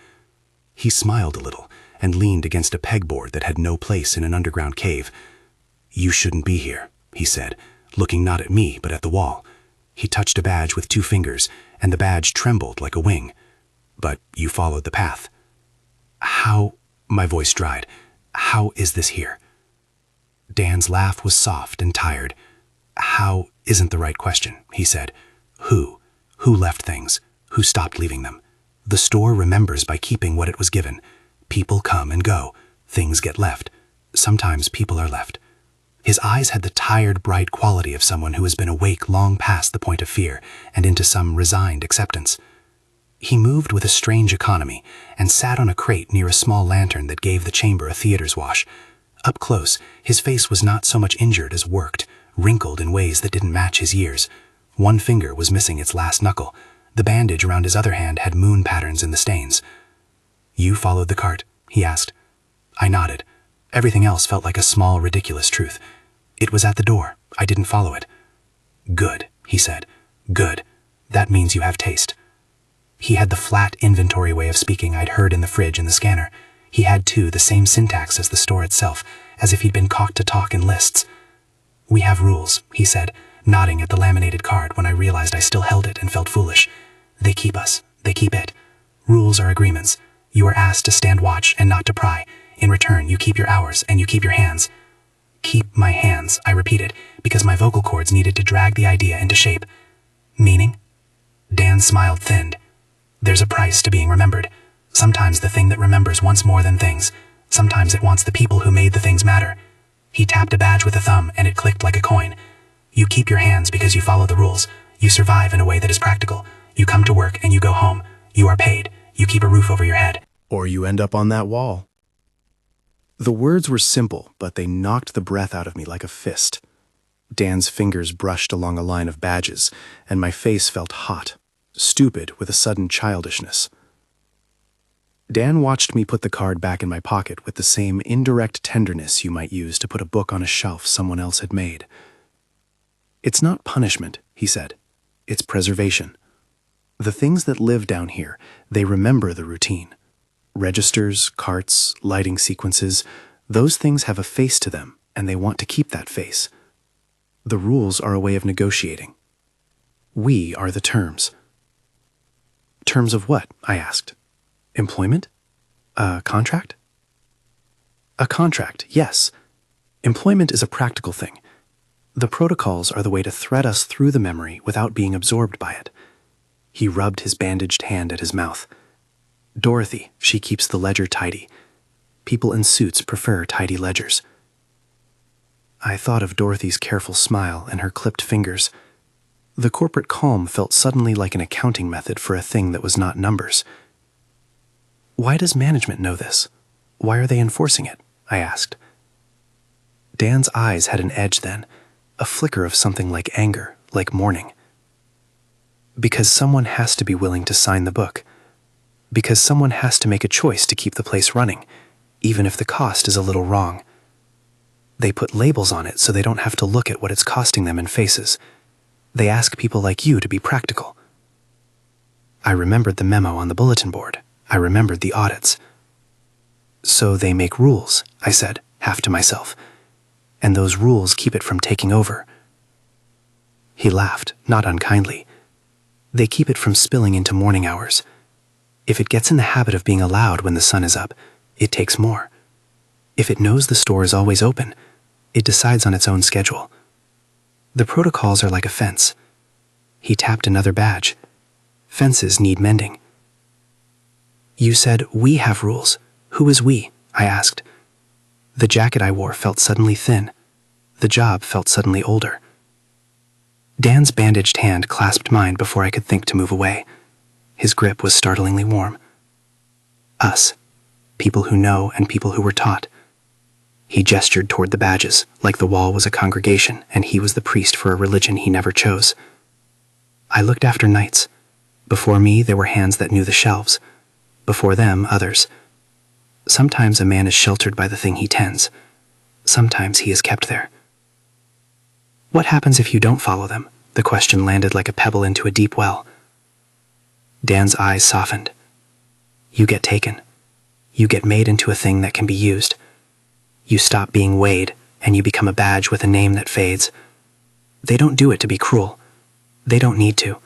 He smiled a little and leaned against a pegboard that had no place in an underground cave. "You shouldn't be here," he said, looking not at me but at the wall. He touched a badge with 2 fingers, and the badge trembled like a wing. "But you followed the path." "How?" My voice dried. "How is this here?" Dan's laugh was soft and tired. "How isn't the right question," he said. "Who? Who left things? Who stopped leaving them? The store remembers by keeping what it was given. People come and go. Things get left. Sometimes people are left." His eyes had the tired, bright quality of someone who has been awake long past the point of fear and into some resigned acceptance. He moved with a strange economy and sat on a crate near a small lantern that gave the chamber a theater's wash. Up close, his face was not so much injured as worked, wrinkled in ways that didn't match his years. One finger was missing its last knuckle. The bandage around his other hand had moon patterns in the stains. You followed the cart, he asked. I nodded. Everything else felt like a small, ridiculous truth. It was at the door. I didn't follow it. Good, he said. Good. That means you have taste. He had the flat inventory way of speaking I'd heard in the fridge and the scanner. He had, too, the same syntax as the store itself, as if he'd been cocked to talk in lists. We have rules, he said, nodding at the laminated card when I realized I still held it and felt foolish. They keep us. They keep it. Rules are agreements. You are asked to stand watch and not to pry. In return, you keep your hours and you keep your hands. Keep my hands, I repeated, because my vocal cords needed to drag the idea into shape. Meaning? Dan smiled thinned. There's a price to being remembered. Sometimes the thing that remembers wants more than things. Sometimes it wants the people who made the things matter. He tapped a badge with a thumb and it clicked like a coin. You keep your hands because you follow the rules. You survive in a way that is practical. You come to work and you go home. You are paid. You keep a roof over your head. Or you end up on that wall. The words were simple, but they knocked the breath out of me like a fist. Dan's fingers brushed along a line of badges, and my face felt hot, stupid with a sudden childishness. Dan watched me put the card back in my pocket with the same indirect tenderness you might use to put a book on a shelf someone else had made. It's not punishment, he said. It's preservation. The things that live down here, they remember the routine. Registers, carts, lighting sequences, those things have a face to them, and they want to keep that face. The rules are a way of negotiating. We are the terms. Terms of what? I asked. Employment? A contract? A contract, yes. Employment is a practical thing. The protocols are the way to thread us through the memory without being absorbed by it. He rubbed his bandaged hand at his mouth. Dorothy, she keeps the ledger tidy. People in suits prefer tidy ledgers. I thought of Dorothy's careful smile and her clipped fingers. The corporate calm felt suddenly like an accounting method for a thing that was not numbers. Why does management know this? Why are they enforcing it? I asked. Dan's eyes had an edge then, a flicker of something like anger, like mourning. Because someone has to be willing to sign the book. Because someone has to make a choice to keep the place running, even if the cost is a little wrong. They put labels on it so they don't have to look at what it's costing them in faces. They ask people like you to be practical. I remembered the memo on the bulletin board. I remembered the audits. So they make rules, I said, half to myself. And those rules keep it from taking over. He laughed, not unkindly. They keep it from spilling into morning hours. If it gets in the habit of being allowed when the sun is up, it takes more. If it knows the store is always open, it decides on its own schedule. The protocols are like a fence. He tapped another badge. Fences need mending. You said we have rules. Who is we? I asked. The jacket I wore felt suddenly thin. The job felt suddenly older. Dan's bandaged hand clasped mine before I could think to move away. His grip was startlingly warm. Us. People who know and people who were taught. He gestured toward the badges, like the wall was a congregation and he was the priest for a religion he never chose. I looked after knights. Before me, there were hands that knew the shelves. Before them, others. Sometimes a man is sheltered by the thing he tends. Sometimes he is kept there. What happens if you don't follow them? The question landed like a pebble into a deep well. Dan's eyes softened. You get taken. You get made into a thing that can be used. You stop being weighed, and you become a badge with a name that fades. They don't do it to be cruel. They don't need to.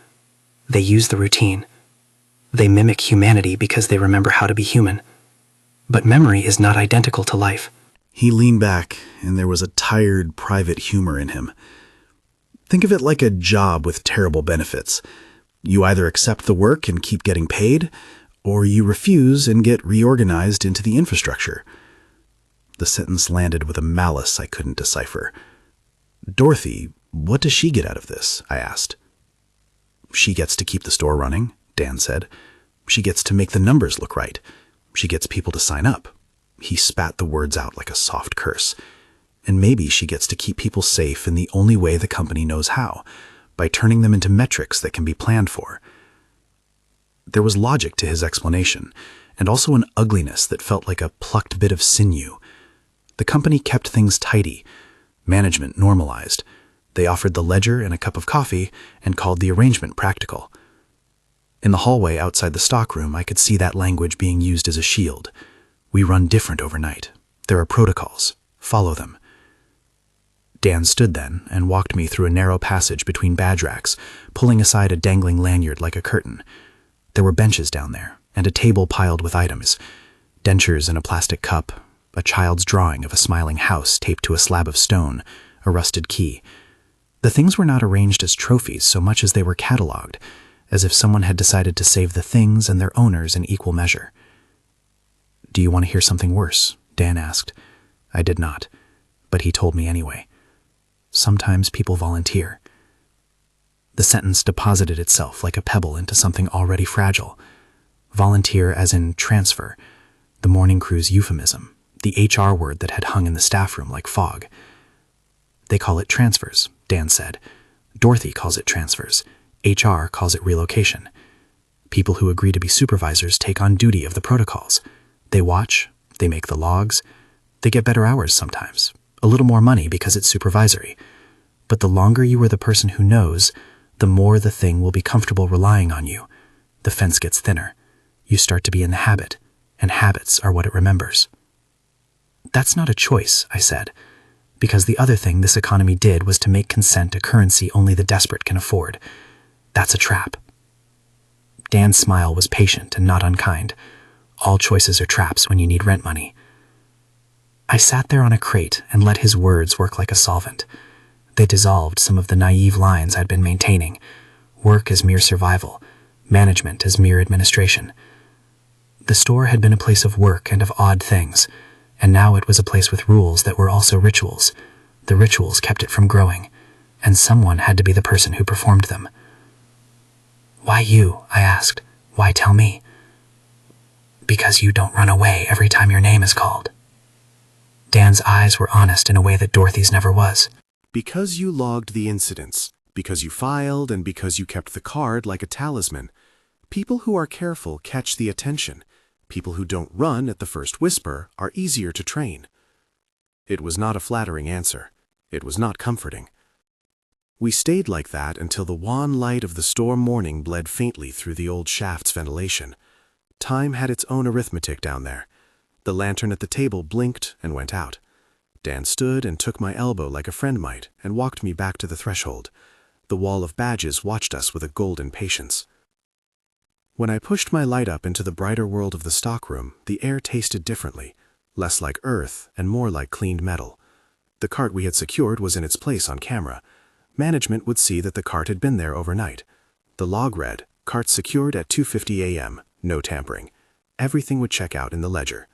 They use the routine. They mimic humanity because they remember how to be human. But memory is not identical to life. He leaned back, and there was a tired, private humor in him. Think of it like a job with terrible benefits. You either accept the work and keep getting paid, or you refuse and get reorganized into the infrastructure. The sentence landed with a malice I couldn't decipher. Dorothy, what does she get out of this? I asked. She gets to keep the store running, Dan said. She gets to make the numbers look right. She gets people to sign up. He spat the words out like a soft curse. And maybe she gets to keep people safe in the only way the company knows how, by turning them into metrics that can be planned for. There was logic to his explanation, and also an ugliness that felt like a plucked bit of sinew. The company kept things tidy. Management normalized. They offered the ledger and a cup of coffee and called the arrangement practical. In the hallway outside the stockroom, I could see that language being used as a shield. We run different overnight. There are protocols. Follow them. Dan stood then and walked me through a narrow passage between badge racks, pulling aside a dangling lanyard like a curtain. There were benches down there, and a table piled with items. Dentures in a plastic cup, a child's drawing of a smiling house taped to a slab of stone, a rusted key. The things were not arranged as trophies so much as they were catalogued, as if someone had decided to save the things and their owners in equal measure. "Do you want to hear something worse?" Dan asked. I did not, but he told me anyway. Sometimes people volunteer. The sentence deposited itself like a pebble into something already fragile. Volunteer as in transfer, the morning crew's euphemism, the HR word that had hung in the staff room like fog. "They call it transfers," Dan said. "Dorothy calls it transfers. HR calls it relocation. People who agree to be supervisors take on duty of the protocols. They watch, they make the logs, they get better hours sometimes, a little more money because it's supervisory. But the longer you are the person who knows, the more the thing will be comfortable relying on you. The fence gets thinner. You start to be in the habit, and habits are what it remembers." "That's not a choice," I said, "because the other thing this economy did was to make consent a currency only the desperate can afford. That's a trap." Dan's smile was patient and not unkind. All choices are traps when you need rent money. I sat there on a crate and let his words work like a solvent. They dissolved some of the naive lines I'd been maintaining. Work as mere survival, management as mere administration. The store had been a place of work and of odd things, and now it was a place with rules that were also rituals. The rituals kept it from growing, and someone had to be the person who performed them. "Why you?" I asked. "Why tell me?" "Because you don't run away every time your name is called." Dan's eyes were honest in a way that Dorothy's never was. Because you logged the incidents, because you filed, and because you kept the card like a talisman. People who are careful catch the attention. People who don't run at the first whisper are easier to train. It was not a flattering answer. It was not comforting. We stayed like that until the wan light of the storm morning bled faintly through the old shaft's ventilation. Time had its own arithmetic down there. The lantern at the table blinked and went out. Dan stood and took my elbow like a friend might and walked me back to the threshold. The wall of badges watched us with a golden patience. When I pushed my light up into the brighter world of the stockroom, the air tasted differently, less like earth and more like cleaned metal. The cart we had secured was in its place on camera. Management would see that the cart had been there overnight. The log read, "Cart secured at 2:50 a.m., no tampering." Everything would check out in the ledger.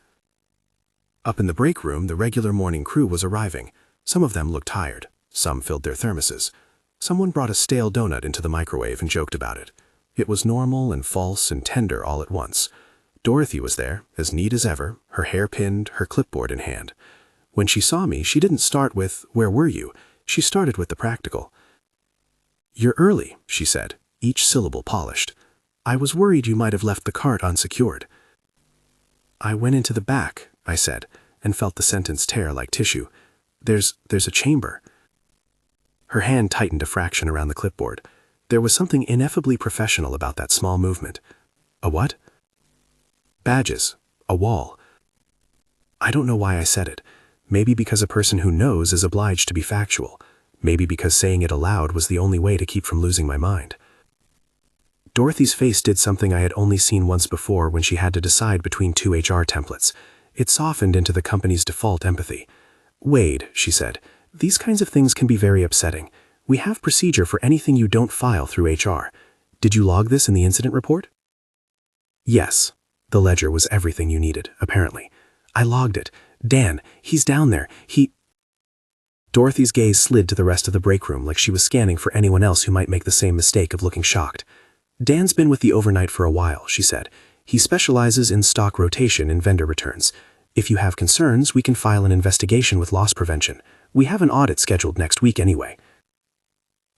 Up in the break room, the regular morning crew was arriving. Some of them looked tired. Some filled their thermoses. Someone brought a stale donut into the microwave and joked about it. It was normal and false and tender all at once. Dorothy was there, as neat as ever, her hair pinned, her clipboard in hand. When she saw me, she didn't start with, "Where were you?" She started with the practical. "You're early," she said, each syllable polished. "I was worried you might have left the cart unsecured." "I went into the back," I said, and felt the sentence tear like tissue. There's a chamber." Her hand tightened a fraction around the clipboard. There was something ineffably professional about that small movement. "A what?" "Badges. A wall." I don't know why I said it. Maybe because a person who knows is obliged to be factual. Maybe because saying it aloud was the only way to keep from losing my mind. Dorothy's face did something I had only seen once before when she had to decide between two HR templates. It softened into the company's default empathy. "Wade," she said, "these kinds of things can be very upsetting. We have procedure for anything you don't file through HR. Did you log this in the incident report?" Yes. The ledger was everything you needed, apparently. I logged it. "Dan, he's down there. Dorothy's gaze slid to the rest of the break room like she was scanning for anyone else who might make the same mistake of looking shocked. "Dan's been with the overnight for a while," she said. "He specializes in stock rotation and vendor returns. If you have concerns, we can file an investigation with loss prevention. We have an audit scheduled next week anyway."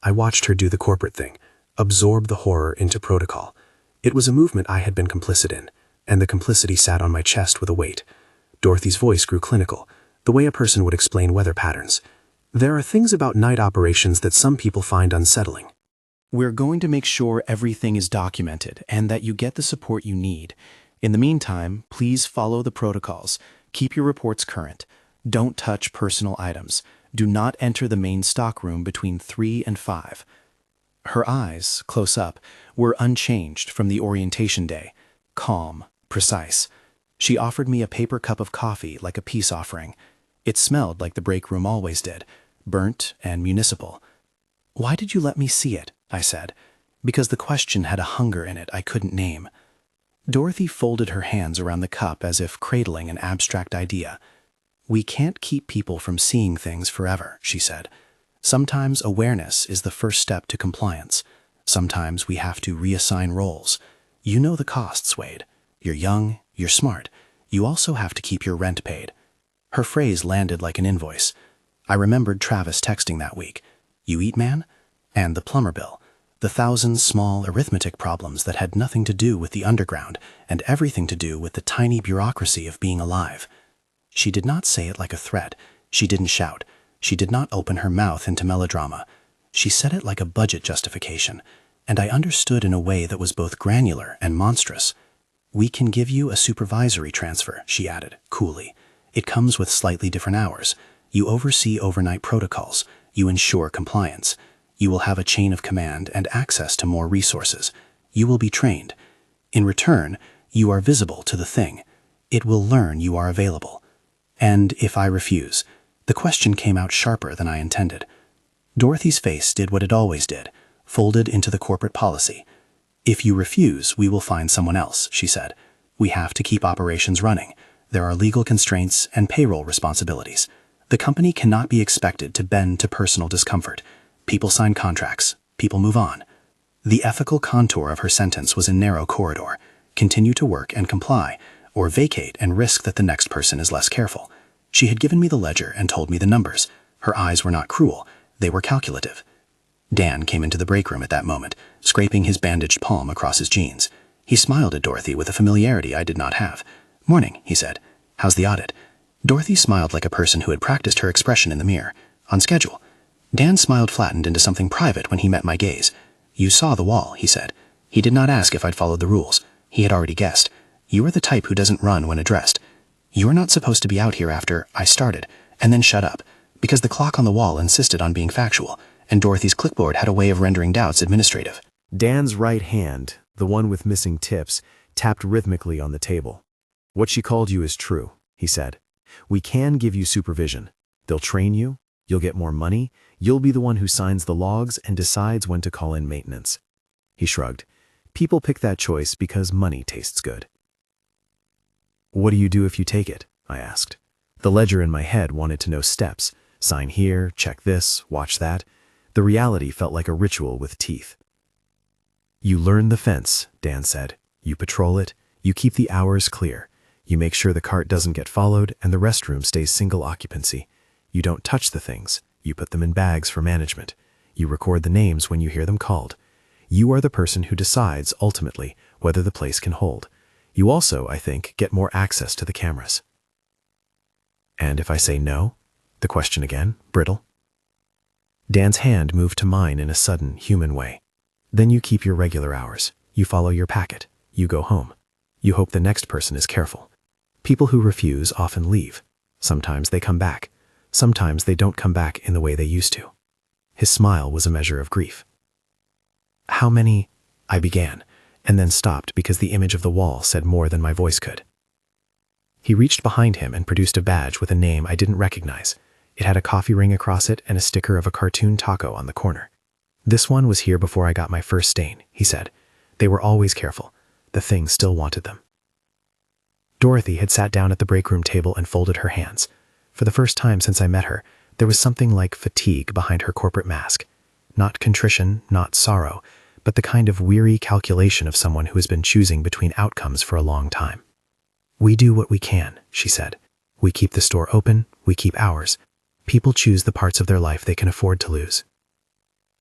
I watched her do the corporate thing, absorb the horror into protocol. It was a movement I had been complicit in. and the complicity sat on my chest with a weight. Dorothy's voice grew clinical, the way a person would explain weather patterns. There are things about night operations that some people find unsettling. We're going to make sure everything is documented and that you get the support you need. In the meantime, please follow the protocols. Keep your reports current. Don't touch personal items. Do not enter the main stockroom between 3 and 5. Her eyes, close up, were unchanged from the orientation day. Calm, precise. She offered me a paper cup of coffee like a peace offering. It smelled like the break room always did, burnt and municipal. "Why did you let me see it?" I said, because the question had a hunger in it I couldn't name. Dorothy folded her hands around the cup as if cradling an abstract idea. "We can't keep people from seeing things forever," she said. "Sometimes awareness is the first step to compliance. Sometimes we have to reassign roles. You know the costs, Wade. You're young, you're smart. You also have to keep your rent paid." Her phrase landed like an invoice. I remembered Travis texting that week. "You eat, man?" And the plumber bill. The 1,000 small arithmetic problems that had nothing to do with the underground and everything to do with the tiny bureaucracy of being alive. She did not say it like a threat. She didn't shout. She did not open her mouth into melodrama. She said it like a budget justification, and I understood in a way that was both granular and monstrous. "We can give you a supervisory transfer," she added, coolly. "It comes with slightly different hours. You oversee overnight protocols. You ensure compliance. You will have a chain of command and access to more resources. You will be trained. In return, you are visible to the thing. It will learn you are available. And if I refuse?" The question came out sharper than I intended. Dorothy's face did what it always did, folded into the corporate policy. "If you refuse, we will find someone else," she said. "We have to keep operations running. There are legal constraints and payroll responsibilities. The company cannot be expected to bend to personal discomfort. People sign contracts. People move on." The ethical contour of her sentence was a narrow corridor. Continue to work and comply, or vacate and risk that the next person is less careful. She had given me the ledger and told me the numbers. Her eyes were not cruel. They were calculative. Dan came into the break room at that moment, scraping his bandaged palm across his jeans. He smiled at Dorothy with a familiarity I did not have. "Morning," he said. "How's the audit?" Dorothy smiled like a person who had practiced her expression in the mirror. "On schedule." Dan smiled flattened into something private when he met my gaze. "You saw the wall," he said. He did not ask if I'd followed the rules. He had already guessed. "You are the type who doesn't run when addressed. You are not supposed to be out here after I started, and then shut up, because the clock on the wall insisted on being factual, and Dorothy's clipboard had a way of rendering doubts administrative." Dan's right hand, the one with missing tips, tapped rhythmically on the table. "What she called you is true," he said. "We can give you supervision. They'll train you. You'll get more money. You'll be the one who signs the logs and decides when to call in maintenance." He shrugged. "People pick that choice because money tastes good." "What do you do if you take it?" I asked. The ledger in my head wanted to know steps. Sign here, check this, watch that. The reality felt like a ritual with teeth. "You learn the fence," Dan said. "You patrol it. You keep the hours clear. You make sure the cart doesn't get followed and the restroom stays single occupancy. You don't touch the things. You put them in bags for management. You record the names when you hear them called. You are the person who decides, ultimately, whether the place can hold. You also, I think, get more access to the cameras." "And if I say no?" The question again, brittle. Dan's hand moved to mine in a sudden, human way. "Then you keep your regular hours. You follow your packet. You go home. You hope the next person is careful. People who refuse often leave. Sometimes they come back. Sometimes they don't come back in the way they used to." His smile was a measure of grief. "How many?" I began, and then stopped because the image of the wall said more than my voice could. He reached behind him and produced a badge with a name I didn't recognize. It had a coffee ring across it and a sticker of a cartoon taco on the corner. "This one was here before I got my first stain," he said. "They were always careful. The thing still wanted them." Dorothy had sat down at the break room table and folded her hands. For the first time since I met her, there was something like fatigue behind her corporate mask. Not contrition, not sorrow, but the kind of weary calculation of someone who has been choosing between outcomes for a long time. "We do what we can," she said. "We keep the store open, we keep ours. People choose the parts of their life they can afford to lose."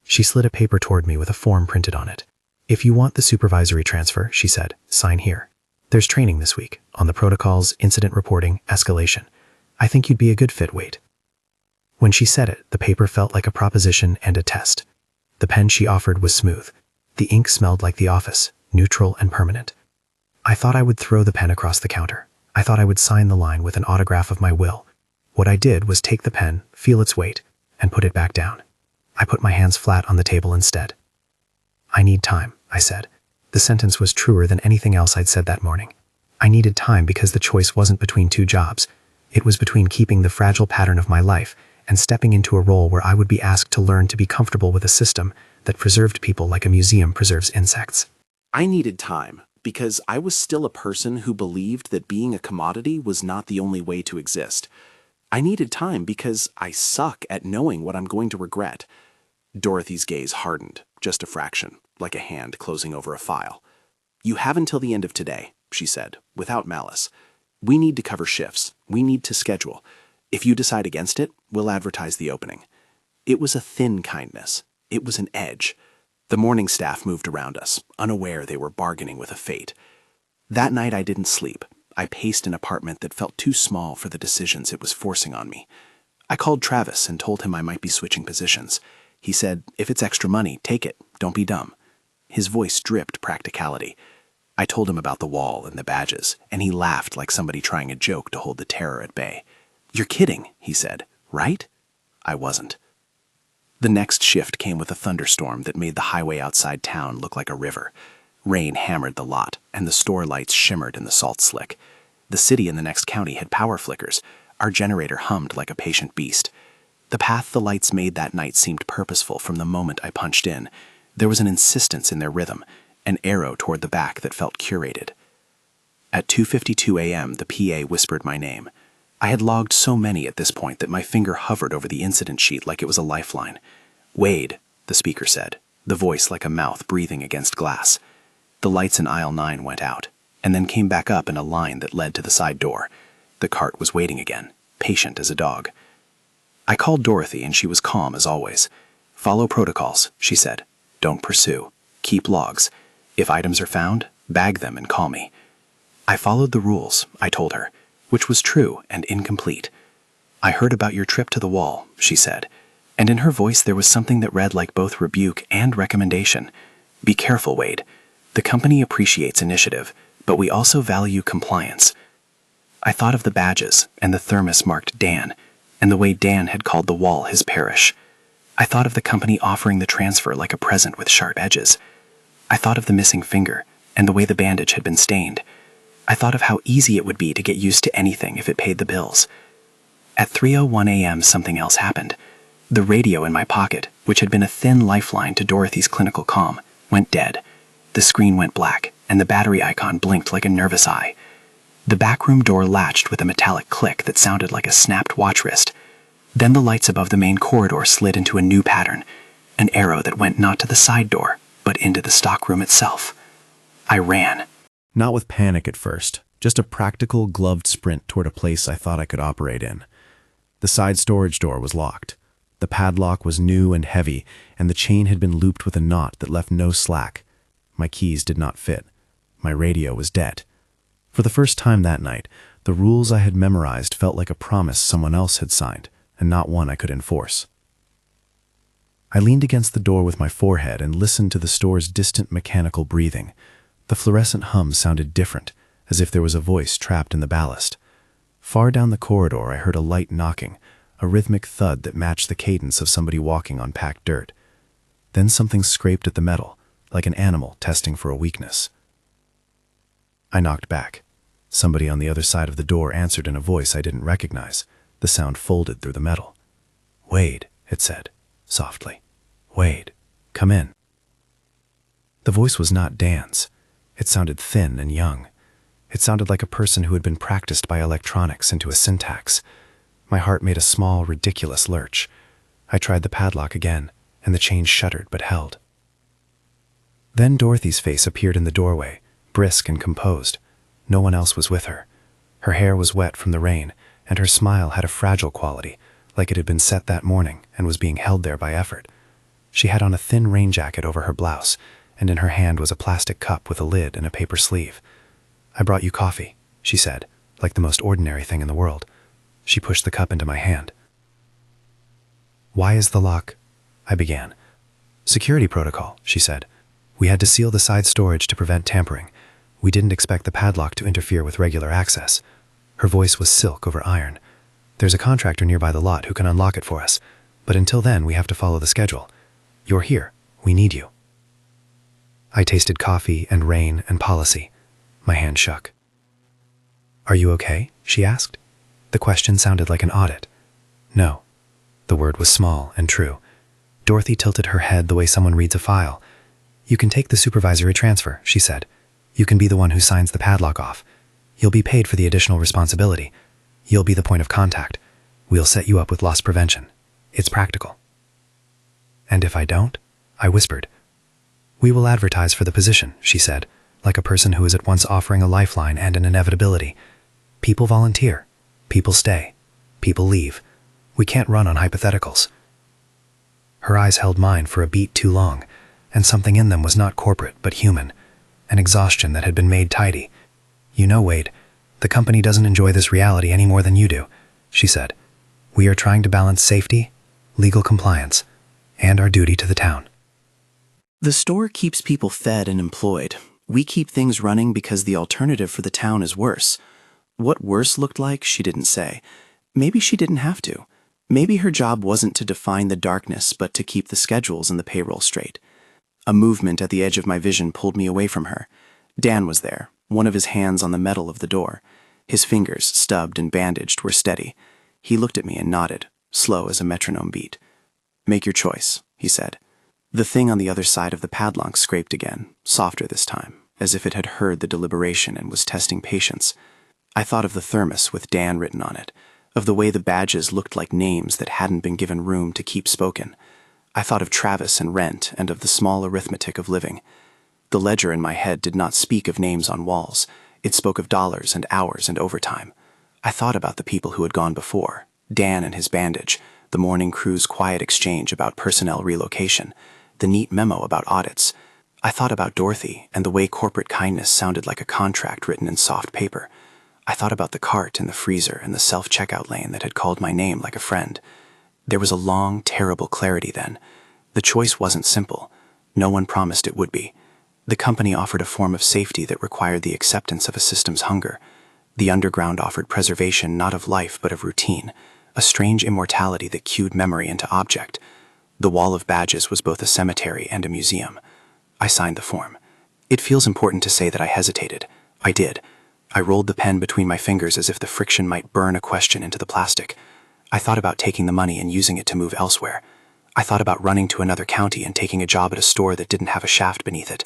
She slid a paper toward me with a form printed on it. "If you want the supervisory transfer," she said, "sign here." There's training this week on the protocols, incident reporting, escalation. I think you'd be a good fit, Wade. When she said it, the paper felt like a proposition and a test. The pen she offered was smooth. The ink smelled like the office, neutral and permanent. I thought I would throw the pen across the counter. I thought I would sign the line with an autograph of my will. What I did was take the pen, feel its weight, and put it back down. I put my hands flat on the table instead. I need time, I said. The sentence was truer than anything else I'd said that morning. I needed time because the choice wasn't between two jobs. It was between keeping the fragile pattern of my life and stepping into a role where I would be asked to learn to be comfortable with a system that preserved people like a museum preserves insects. I needed time because I was still a person who believed that being a commodity was not the only way to exist. I needed time because I suck at knowing what I'm going to regret. Dorothy's gaze hardened, just a fraction, like a hand closing over a file. You have until the end of today, she said, without malice. We need to cover shifts. We need to schedule. If you decide against it, we'll advertise the opening. It was a thin kindness. It was an edge. The morning staff moved around us, unaware they were bargaining with a fate. That night I didn't sleep. I paced an apartment that felt too small for the decisions it was forcing on me. I called Travis and told him I might be switching positions. He said, if it's extra money, take it. Don't be dumb. His voice dripped practicality. I told him about the wall and the badges, and he laughed like somebody trying a joke to hold the terror at bay. You're kidding, he said, right? I wasn't. The next shift came with a thunderstorm that made the highway outside town look like a river. Rain hammered the lot, and the store lights shimmered in the salt slick. The city in the next county had power flickers. Our generator hummed like a patient beast. The path the lights made that night seemed purposeful from the moment I punched in. There was an insistence in their rhythm, an arrow toward the back that felt curated. At 2:52 a.m., the PA whispered my name. I had logged so many at this point that my finger hovered over the incident sheet like it was a lifeline. Wade, the speaker said, the voice like a mouth breathing against glass. The lights in aisle 9 went out, and then came back up in a line that led to the side door. The cart was waiting again, patient as a dog. I called Dorothy, and she was calm as always. Follow protocols, she said. Don't pursue. Keep logs. If items are found, bag them and call me. I followed the rules, I told her, which was true and incomplete. I heard about your trip to the wall, she said, and in her voice there was something that read like both rebuke and recommendation. Be careful, Wade. The company appreciates initiative, but we also value compliance. I thought of the badges and the thermos marked Dan, and the way Dan had called the wall his parish. I thought of the company offering the transfer like a present with sharp edges. I thought of the missing finger and the way the bandage had been stained. I thought of how easy it would be to get used to anything if it paid the bills. At 3:01 a.m. something else happened. The radio in my pocket, which had been a thin lifeline to Dorothy's clinical comm, went dead. The screen went black, and the battery icon blinked like a nervous eye. The backroom door latched with a metallic click that sounded like a snapped watch wrist. Then the lights above the main corridor slid into a new pattern, an arrow that went not to the side door, but into the stockroom itself. I ran. Not with panic at first, just a practical, gloved sprint toward a place I thought I could operate in. The side storage door was locked. The padlock was new and heavy, and the chain had been looped with a knot that left no slack. My keys did not fit. My radio was dead. For the first time that night, the rules I had memorized felt like a promise someone else had signed, and not one I could enforce. I leaned against the door with my forehead and listened to the store's distant mechanical breathing. The fluorescent hum sounded different, as if there was a voice trapped in the ballast. Far down the corridor I heard a light knocking, a rhythmic thud that matched the cadence of somebody walking on packed dirt. Then something scraped at the metal, like an animal testing for a weakness. I knocked back. Somebody on the other side of the door answered in a voice I didn't recognize. The sound folded through the metal. "Wade," it said, softly. "Wade, come in." The voice was not Dan's. It sounded thin and young. It sounded like a person who had been practiced by electronics into a syntax. My heart made a small, ridiculous lurch. I tried the padlock again, and the chain shuddered but held. Then Dorothy's face appeared in the doorway, brisk and composed. No one else was with her. Her hair was wet from the rain, and her smile had a fragile quality, like it had been set that morning and was being held there by effort. She had on a thin rain jacket over her blouse, and in her hand was a plastic cup with a lid and a paper sleeve. "I brought you coffee," she said, like the most ordinary thing in the world. She pushed the cup into my hand. "Why is the lock?" I began. "Security protocol," she said. "We had to seal the side storage to prevent tampering. We didn't expect the padlock to interfere with regular access." Her voice was silk over iron. "There's a contractor nearby the lot who can unlock it for us, but until then we have to follow the schedule. You're here. We need you." I tasted coffee and rain and policy. My hand shook. "Are you okay?" she asked. The question sounded like an audit. "No." The word was small and true. Dorothy tilted her head the way someone reads a file. "You can take the supervisory transfer," she said. "You can be the one who signs the padlock off. You'll be paid for the additional responsibility. You'll be the point of contact. We'll set you up with loss prevention. It's practical." "And if I don't?" I whispered. "We will advertise for the position," she said, like a person who is at once offering a lifeline and an inevitability. "People volunteer. People stay. People leave. We can't run on hypotheticals." Her eyes held mine for a beat too long, and something in them was not corporate but human, an exhaustion that had been made tidy. "You know, Wade, the company doesn't enjoy this reality any more than you do," she said. "We are trying to balance safety, legal compliance, and our duty to the town." The store keeps people fed and employed. We keep things running because the alternative for the town is worse. What worse looked like, she didn't say. Maybe she didn't have to. Maybe her job wasn't to define the darkness, but to keep the schedules and the payroll straight. A movement at the edge of my vision pulled me away from her. Dan was there, one of his hands on the metal of the door. His fingers, stubbed and bandaged, were steady. He looked at me and nodded, slow as a metronome beat. "Make your choice," he said. The thing on the other side of the padlock scraped again, softer this time, as if it had heard the deliberation and was testing patience. I thought of the thermos with Dan written on it, of the way the badges looked like names that hadn't been given room to keep spoken. I thought of Travis and rent and of the small arithmetic of living. The ledger in my head did not speak of names on walls. It spoke of dollars and hours and overtime. I thought about the people who had gone before, Dan and his bandage, the morning crew's quiet exchange about personnel relocation, the neat memo about audits. I thought about Dorothy and the way corporate kindness sounded like a contract written in soft paper. I thought about the cart in the freezer and the self-checkout lane that had called my name like a friend. There was a long, terrible clarity then. The choice wasn't simple. No one promised it would be. The company offered a form of safety that required the acceptance of a system's hunger. The underground offered preservation not of life but of routine, a strange immortality that cued memory into object. The wall of badges was both a cemetery and a museum. I signed the form. It feels important to say that I hesitated. I did. I rolled the pen between my fingers as if the friction might burn a question into the plastic. I thought about taking the money and using it to move elsewhere. I thought about running to another county and taking a job at a store that didn't have a shaft beneath it.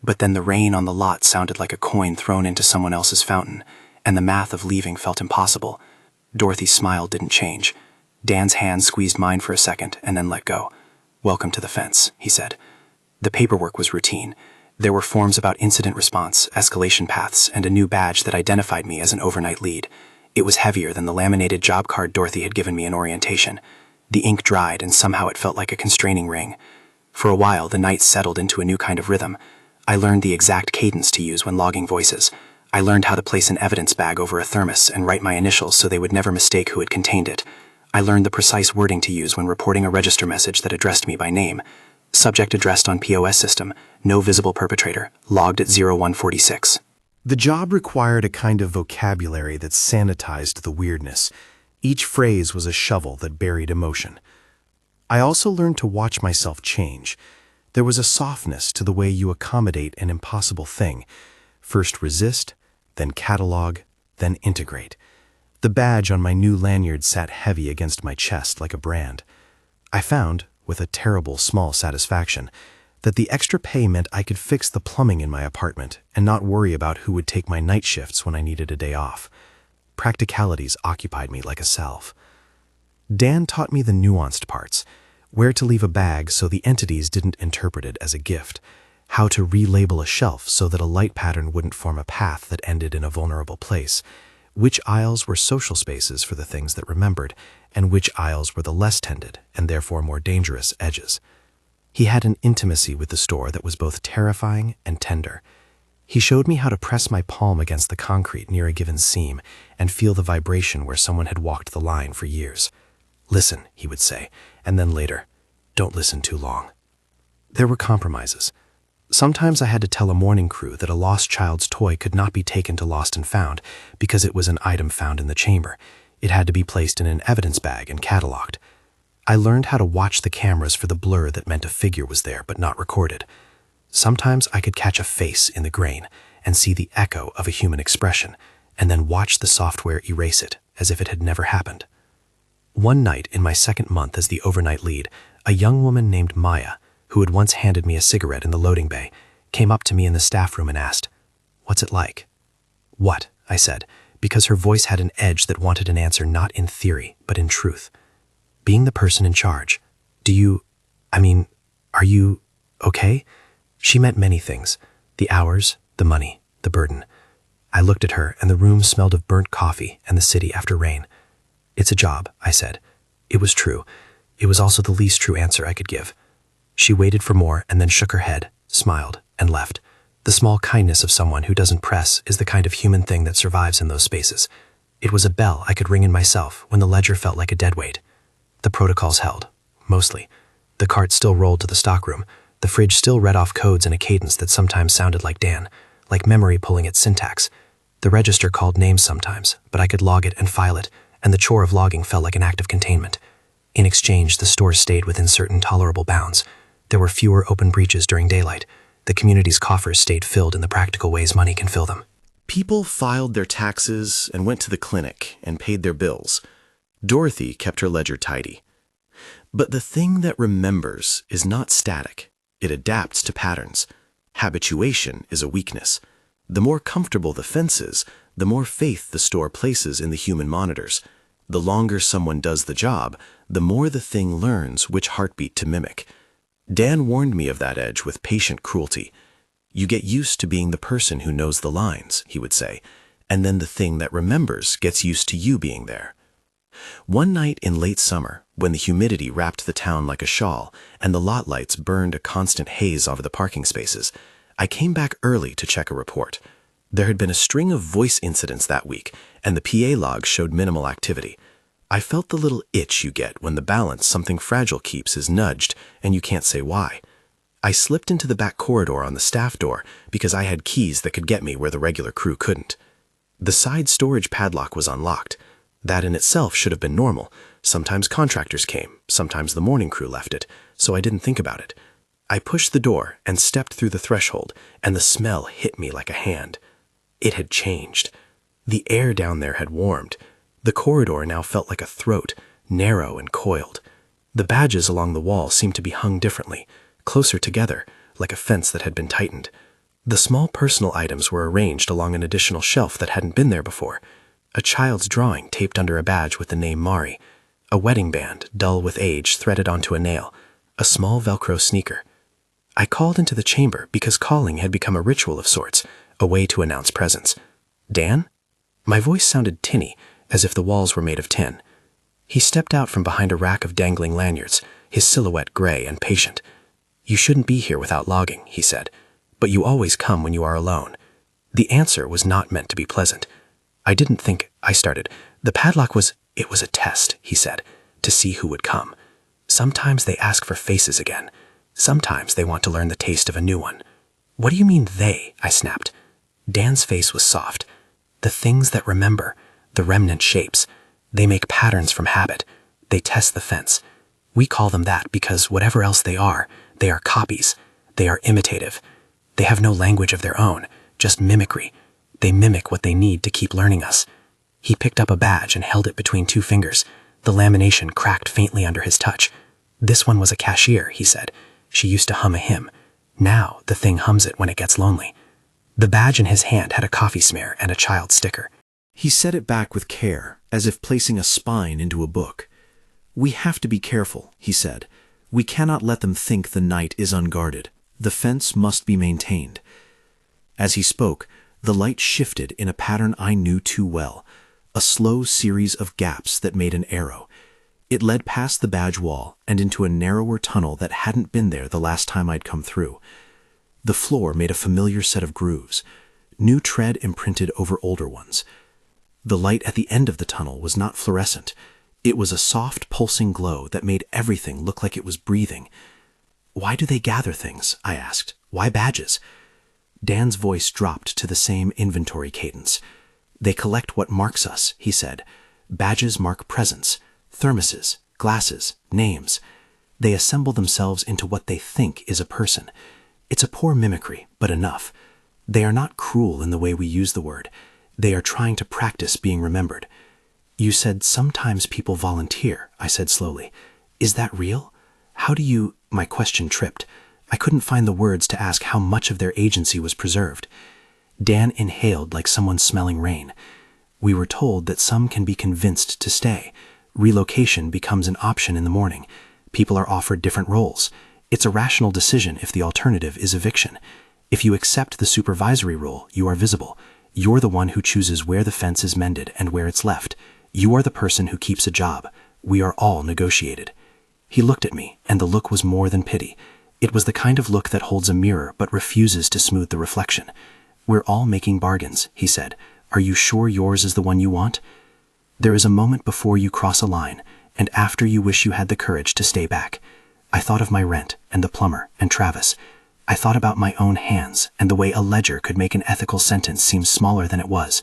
But then the rain on the lot sounded like a coin thrown into someone else's fountain, and the math of leaving felt impossible. Dorothy's smile didn't change. Dan's hand squeezed mine for a second and then let go. "Welcome to the fence," he said. The paperwork was routine. There were forms about incident response, escalation paths, and a new badge that identified me as an overnight lead. It was heavier than the laminated job card Dorothy had given me in orientation. The ink dried, and somehow it felt like a constraining ring. For a while, the night settled into a new kind of rhythm. I learned the exact cadence to use when logging voices. I learned how to place an evidence bag over a thermos and write my initials so they would never mistake who had contained it. I learned the precise wording to use when reporting a register message that addressed me by name. Subject addressed on POS system, no visible perpetrator, logged at 0146. The job required a kind of vocabulary that sanitized the weirdness. Each phrase was a shovel that buried emotion. I also learned to watch myself change. There was a softness to the way you accommodate an impossible thing. First resist, then catalog, then integrate. The badge on my new lanyard sat heavy against my chest like a brand. I found, with a terrible small satisfaction, that the extra pay meant I could fix the plumbing in my apartment and not worry about who would take my night shifts when I needed a day off. Practicalities occupied me like a salve. Dan taught me the nuanced parts, where to leave a bag so the entities didn't interpret it as a gift, how to relabel a shelf so that a light pattern wouldn't form a path that ended in a vulnerable place, which aisles were social spaces for the things that remembered, and which aisles were the less tended and therefore more dangerous edges. He had an intimacy with the store that was both terrifying and tender. He showed me how to press my palm against the concrete near a given seam and feel the vibration where someone had walked the line for years. Listen, he would say, and then later, don't listen too long. There were compromises. Sometimes I had to tell a morning crew that a lost child's toy could not be taken to Lost and Found because it was an item found in the chamber. It had to be placed in an evidence bag and cataloged. I learned how to watch the cameras for the blur that meant a figure was there but not recorded. Sometimes I could catch a face in the grain and see the echo of a human expression, and then watch the software erase it as if it had never happened. One night in my second month as the overnight lead, a young woman named Maya, who had once handed me a cigarette in the loading bay, came up to me in the staff room and asked, "What's it like?" "What?" I said, because her voice had an edge that wanted an answer not in theory, but in truth. "Being the person in charge. Are you okay?" She meant many things. The hours, the money, the burden. I looked at her, and the room smelled of burnt coffee and the city after rain. "It's a job," I said. It was true. It was also the least true answer I could give. She waited for more and then shook her head, smiled, and left. The small kindness of someone who doesn't press is the kind of human thing that survives in those spaces. It was a bell I could ring in myself when the ledger felt like a deadweight. The protocols held, mostly. The cart still rolled to the stockroom. The fridge still read off codes in a cadence that sometimes sounded like Dan, like memory pulling its syntax. The register called names sometimes, but I could log it and file it, and the chore of logging felt like an act of containment. In exchange, the store stayed within certain tolerable bounds. There were fewer open breaches during daylight. The community's coffers stayed filled in the practical ways money can fill them. People filed their taxes and went to the clinic and paid their bills. Dorothy kept her ledger tidy. But the thing that remembers is not static. It adapts to patterns. Habituation is a weakness. The more comfortable the fence is, the more faith the store places in the human monitors. The longer someone does the job, the more the thing learns which heartbeat to mimic. Dan warned me of that edge with patient cruelty. You get used to being the person who knows the lines, he would say, and then the thing that remembers gets used to you being there. One night in late summer, when the humidity wrapped the town like a shawl and the lot lights burned a constant haze over the parking spaces, I came back early to check a report. There had been a string of voice incidents that week, and the PA log showed minimal activity. I felt the little itch you get when the balance something fragile keeps is nudged and you can't say why. I slipped into the back corridor on the staff door because I had keys that could get me where the regular crew couldn't. The side storage padlock was unlocked. That in itself should have been normal. Sometimes contractors came, sometimes the morning crew left it, so I didn't think about it. I pushed the door and stepped through the threshold, and the smell hit me like a hand. It had changed. The air down there had warmed. The corridor now felt like a throat, narrow and coiled. The badges along the wall seemed to be hung differently, closer together, like a fence that had been tightened. The small personal items were arranged along an additional shelf that hadn't been there before. A child's drawing taped under a badge with the name Mari, a wedding band, dull with age, threaded onto a nail, a small Velcro sneaker. I called into the chamber because calling had become a ritual of sorts, a way to announce presence. "Dan?" My voice sounded tinny, as if the walls were made of tin. He stepped out from behind a rack of dangling lanyards, his silhouette gray and patient. "You shouldn't be here without logging," he said, "but you always come when you are alone." The answer was not meant to be pleasant. "I didn't think," I started. "The padlock was—" "It was a test," he said, "to see who would come. Sometimes they ask for faces again. Sometimes they want to learn the taste of a new one." "What do you mean they?" I snapped. Dan's face was soft. "The things that remember, the remnant shapes. They make patterns from habit. They test the fence. We call them that because whatever else they are copies. They are imitative. They have no language of their own, just mimicry. They mimic what they need to keep learning us." He picked up a badge and held it between two fingers. The lamination cracked faintly under his touch. "This one was a cashier," he said. "She used to hum a hymn. Now the thing hums it when it gets lonely." The badge in his hand had a coffee smear and a child sticker. He set it back with care, as if placing a spine into a book. "We have to be careful," he said. "We cannot let them think the night is unguarded. The fence must be maintained." As he spoke, the light shifted in a pattern I knew too well, a slow series of gaps that made an arrow. It led past the badge wall and into a narrower tunnel that hadn't been there the last time I'd come through. The floor made a familiar set of grooves, new tread imprinted over older ones. The light at the end of the tunnel was not fluorescent. It was a soft, pulsing glow that made everything look like it was breathing. "Why do they gather things?" I asked. "Why badges?" Dan's voice dropped to the same inventory cadence. "They collect what marks us," he said. "Badges mark presence, thermoses, glasses, names. They assemble themselves into what they think is a person. It's a poor mimicry, but enough. They are not cruel in the way we use the word. They are trying to practice being remembered." "You said sometimes people volunteer," I said slowly. "Is that real? How do you—" My question tripped. I couldn't find the words to ask how much of their agency was preserved. Dan inhaled like someone smelling rain. "We were told that some can be convinced to stay. Relocation becomes an option in the morning. People are offered different roles. It's a rational decision if the alternative is eviction. If you accept the supervisory role, you are visible. You're the one who chooses where the fence is mended and where it's left. You are the person who keeps a job. We are all negotiated." He looked at me, and the look was more than pity. It was the kind of look that holds a mirror but refuses to smooth the reflection. "We're all making bargains," he said. "Are you sure yours is the one you want? There is a moment before you cross a line, and after you wish you had the courage to stay back." I thought of my rent, and the plumber, and Travis. I thought about my own hands, and the way a ledger could make an ethical sentence seem smaller than it was.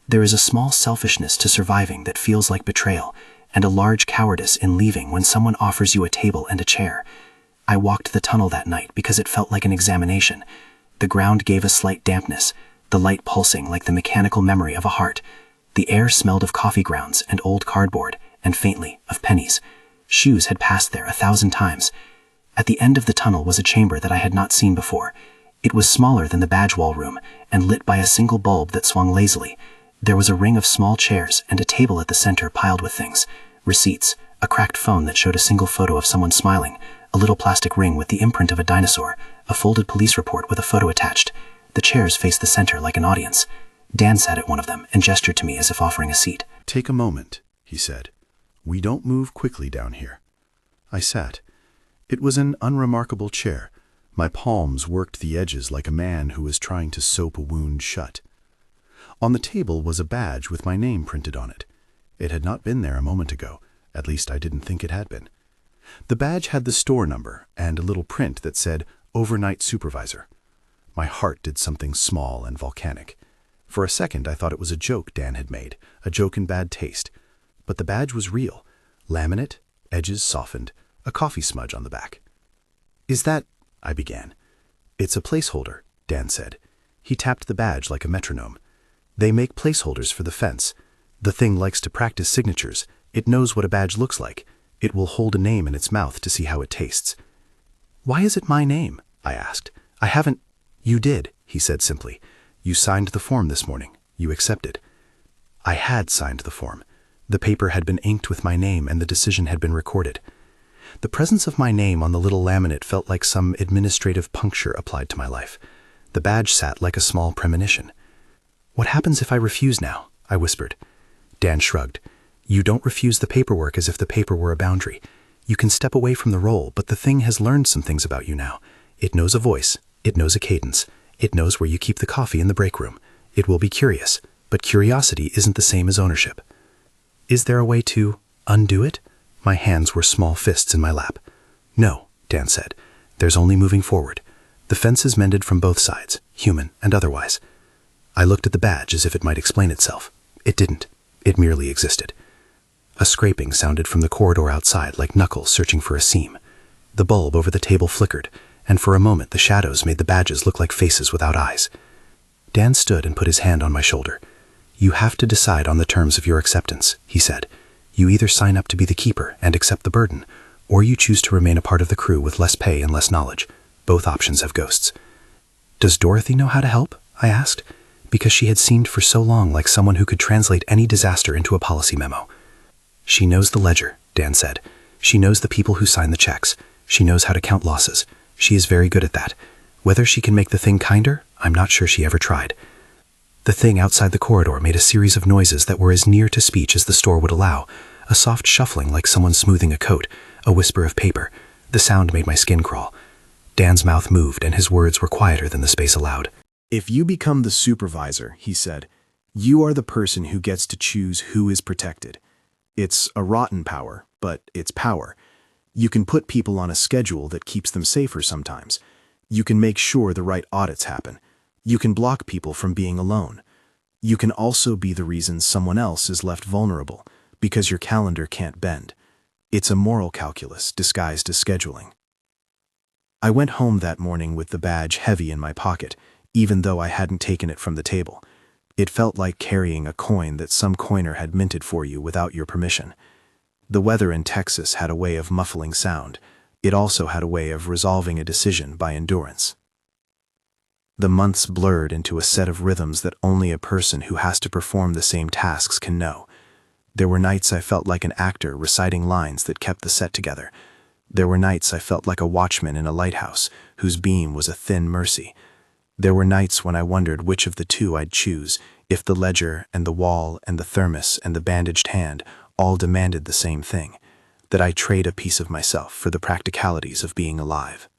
There is a small selfishness to surviving that feels like betrayal, and a large cowardice in leaving when someone offers you a table and a chair. I walked the tunnel that night because it felt like an examination. The ground gave a slight dampness, the light pulsing like the mechanical memory of a heart. The air smelled of coffee grounds and old cardboard, and faintly, of pennies. Shoes had passed there 1,000 times. At the end of the tunnel was a chamber that I had not seen before. It was smaller than the badge wall room, and lit by a single bulb that swung lazily. There was a ring of small chairs and a table at the center piled with things. Receipts, a cracked phone that showed a single photo of someone smiling, a little plastic ring with the imprint of a dinosaur, a folded police report with a photo attached. The chairs faced the center like an audience. Dan sat at one of them and gestured to me as if offering a seat. "Take a moment," he said. "We don't move quickly down here." I sat. It was an unremarkable chair. My palms worked the edges like a man who was trying to soap a wound shut. On the table was a badge with my name printed on it. It had not been there a moment ago. At least I didn't think it had been. The badge had the store number and a little print that said, "Overnight Supervisor." My heart did something small and volcanic. For a second I thought it was a joke Dan had made, a joke in bad taste. But the badge was real. Laminate, edges softened, a coffee smudge on the back. "Is that—" I began. "It's a placeholder," Dan said. He tapped the badge like a metronome. "They make placeholders for the fence. The thing likes to practice signatures. It knows what a badge looks like. It will hold a name in its mouth to see how it tastes." "Why is it my name?" I asked. "I haven't—" "You did," he said simply. "You signed the form this morning. You accepted." I had signed the form. The paper had been inked with my name and the decision had been recorded. The presence of my name on the little laminate felt like some administrative puncture applied to my life. The badge sat like a small premonition. "What happens if I refuse now?" I whispered. Dan shrugged. "You don't refuse the paperwork as if the paper were a boundary. You can step away from the role, but the thing has learned some things about you now. It knows a voice. It knows a cadence. It knows where you keep the coffee in the break room. It will be curious, but curiosity isn't the same as ownership." "Is there a way to undo it?" My hands were small fists in my lap. "No," Dan said. "There's only moving forward. The fence is mended from both sides, human and otherwise." I looked at the badge as if it might explain itself. It didn't. It merely existed. A scraping sounded from the corridor outside like knuckles searching for a seam. The bulb over the table flickered, and for a moment the shadows made the badges look like faces without eyes. Dan stood and put his hand on my shoulder. "You have to decide on the terms of your acceptance," he said. "You either sign up to be the keeper and accept the burden, or you choose to remain a part of the crew with less pay and less knowledge. Both options have ghosts." "Does Dorothy know how to help?" I asked, because she had seemed for so long like someone who could translate any disaster into a policy memo. "She knows the ledger," Dan said. "She knows the people who sign the checks. She knows how to count losses. She is very good at that. Whether she can make the thing kinder, I'm not sure she ever tried." The thing outside the corridor made a series of noises that were as near to speech as the store would allow, a soft shuffling like someone smoothing a coat, a whisper of paper. The sound made my skin crawl. Dan's mouth moved and his words were quieter than the space allowed. If you become the supervisor, he said, you are the person who gets to choose who is protected. It's a rotten power, but it's power. You can put people on a schedule that keeps them safer sometimes. You can make sure the right audits happen. You can block people from being alone. You can also be the reason someone else is left vulnerable because your calendar can't bend. It's a moral calculus disguised as scheduling. I went home that morning with the badge heavy in my pocket, even though I hadn't taken it from the table. It felt like carrying a coin that some coiner had minted for you without your permission. The weather in Texas had a way of muffling sound. It also had a way of resolving a decision by endurance. The months blurred into a set of rhythms that only a person who has to perform the same tasks can know. There were nights I felt like an actor reciting lines that kept the set together. There were nights I felt like a watchman in a lighthouse whose beam was a thin mercy. There were nights when I wondered which of the two I'd choose, if the ledger and the wall and the thermos and the bandaged hand all demanded the same thing, that I trade a piece of myself for the practicalities of being alive.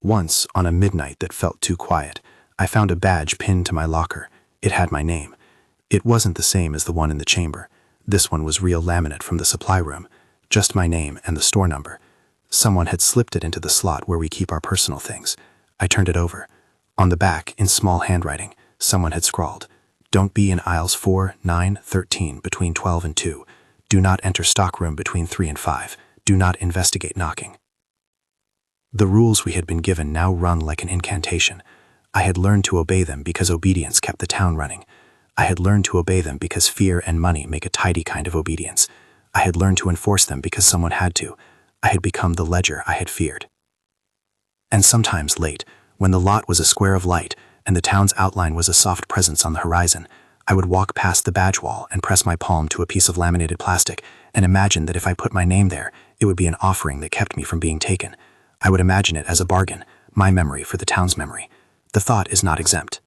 Once, on a midnight that felt too quiet, I found a badge pinned to my locker. It had my name. It wasn't the same as the one in the chamber. This one was real laminate from the supply room, just my name and the store number. Someone had slipped it into the slot where we keep our personal things. I turned it over. On the back, in small handwriting, someone had scrawled, "Don't be in aisles 4, 9, 13 between 12 and 2. Do not enter stockroom between 3 and 5. Do not investigate knocking." The rules we had been given now rung like an incantation. I had learned to obey them because obedience kept the town running. I had learned to obey them because fear and money make a tidy kind of obedience. I had learned to enforce them because someone had to. I had become the ledger I had feared. And sometimes late, when the lot was a square of light and the town's outline was a soft presence on the horizon, I would walk past the badge wall and press my palm to a piece of laminated plastic and imagine that if I put my name there, it would be an offering that kept me from being taken. I would imagine it as a bargain, my memory for the town's memory. The thought is not exempt.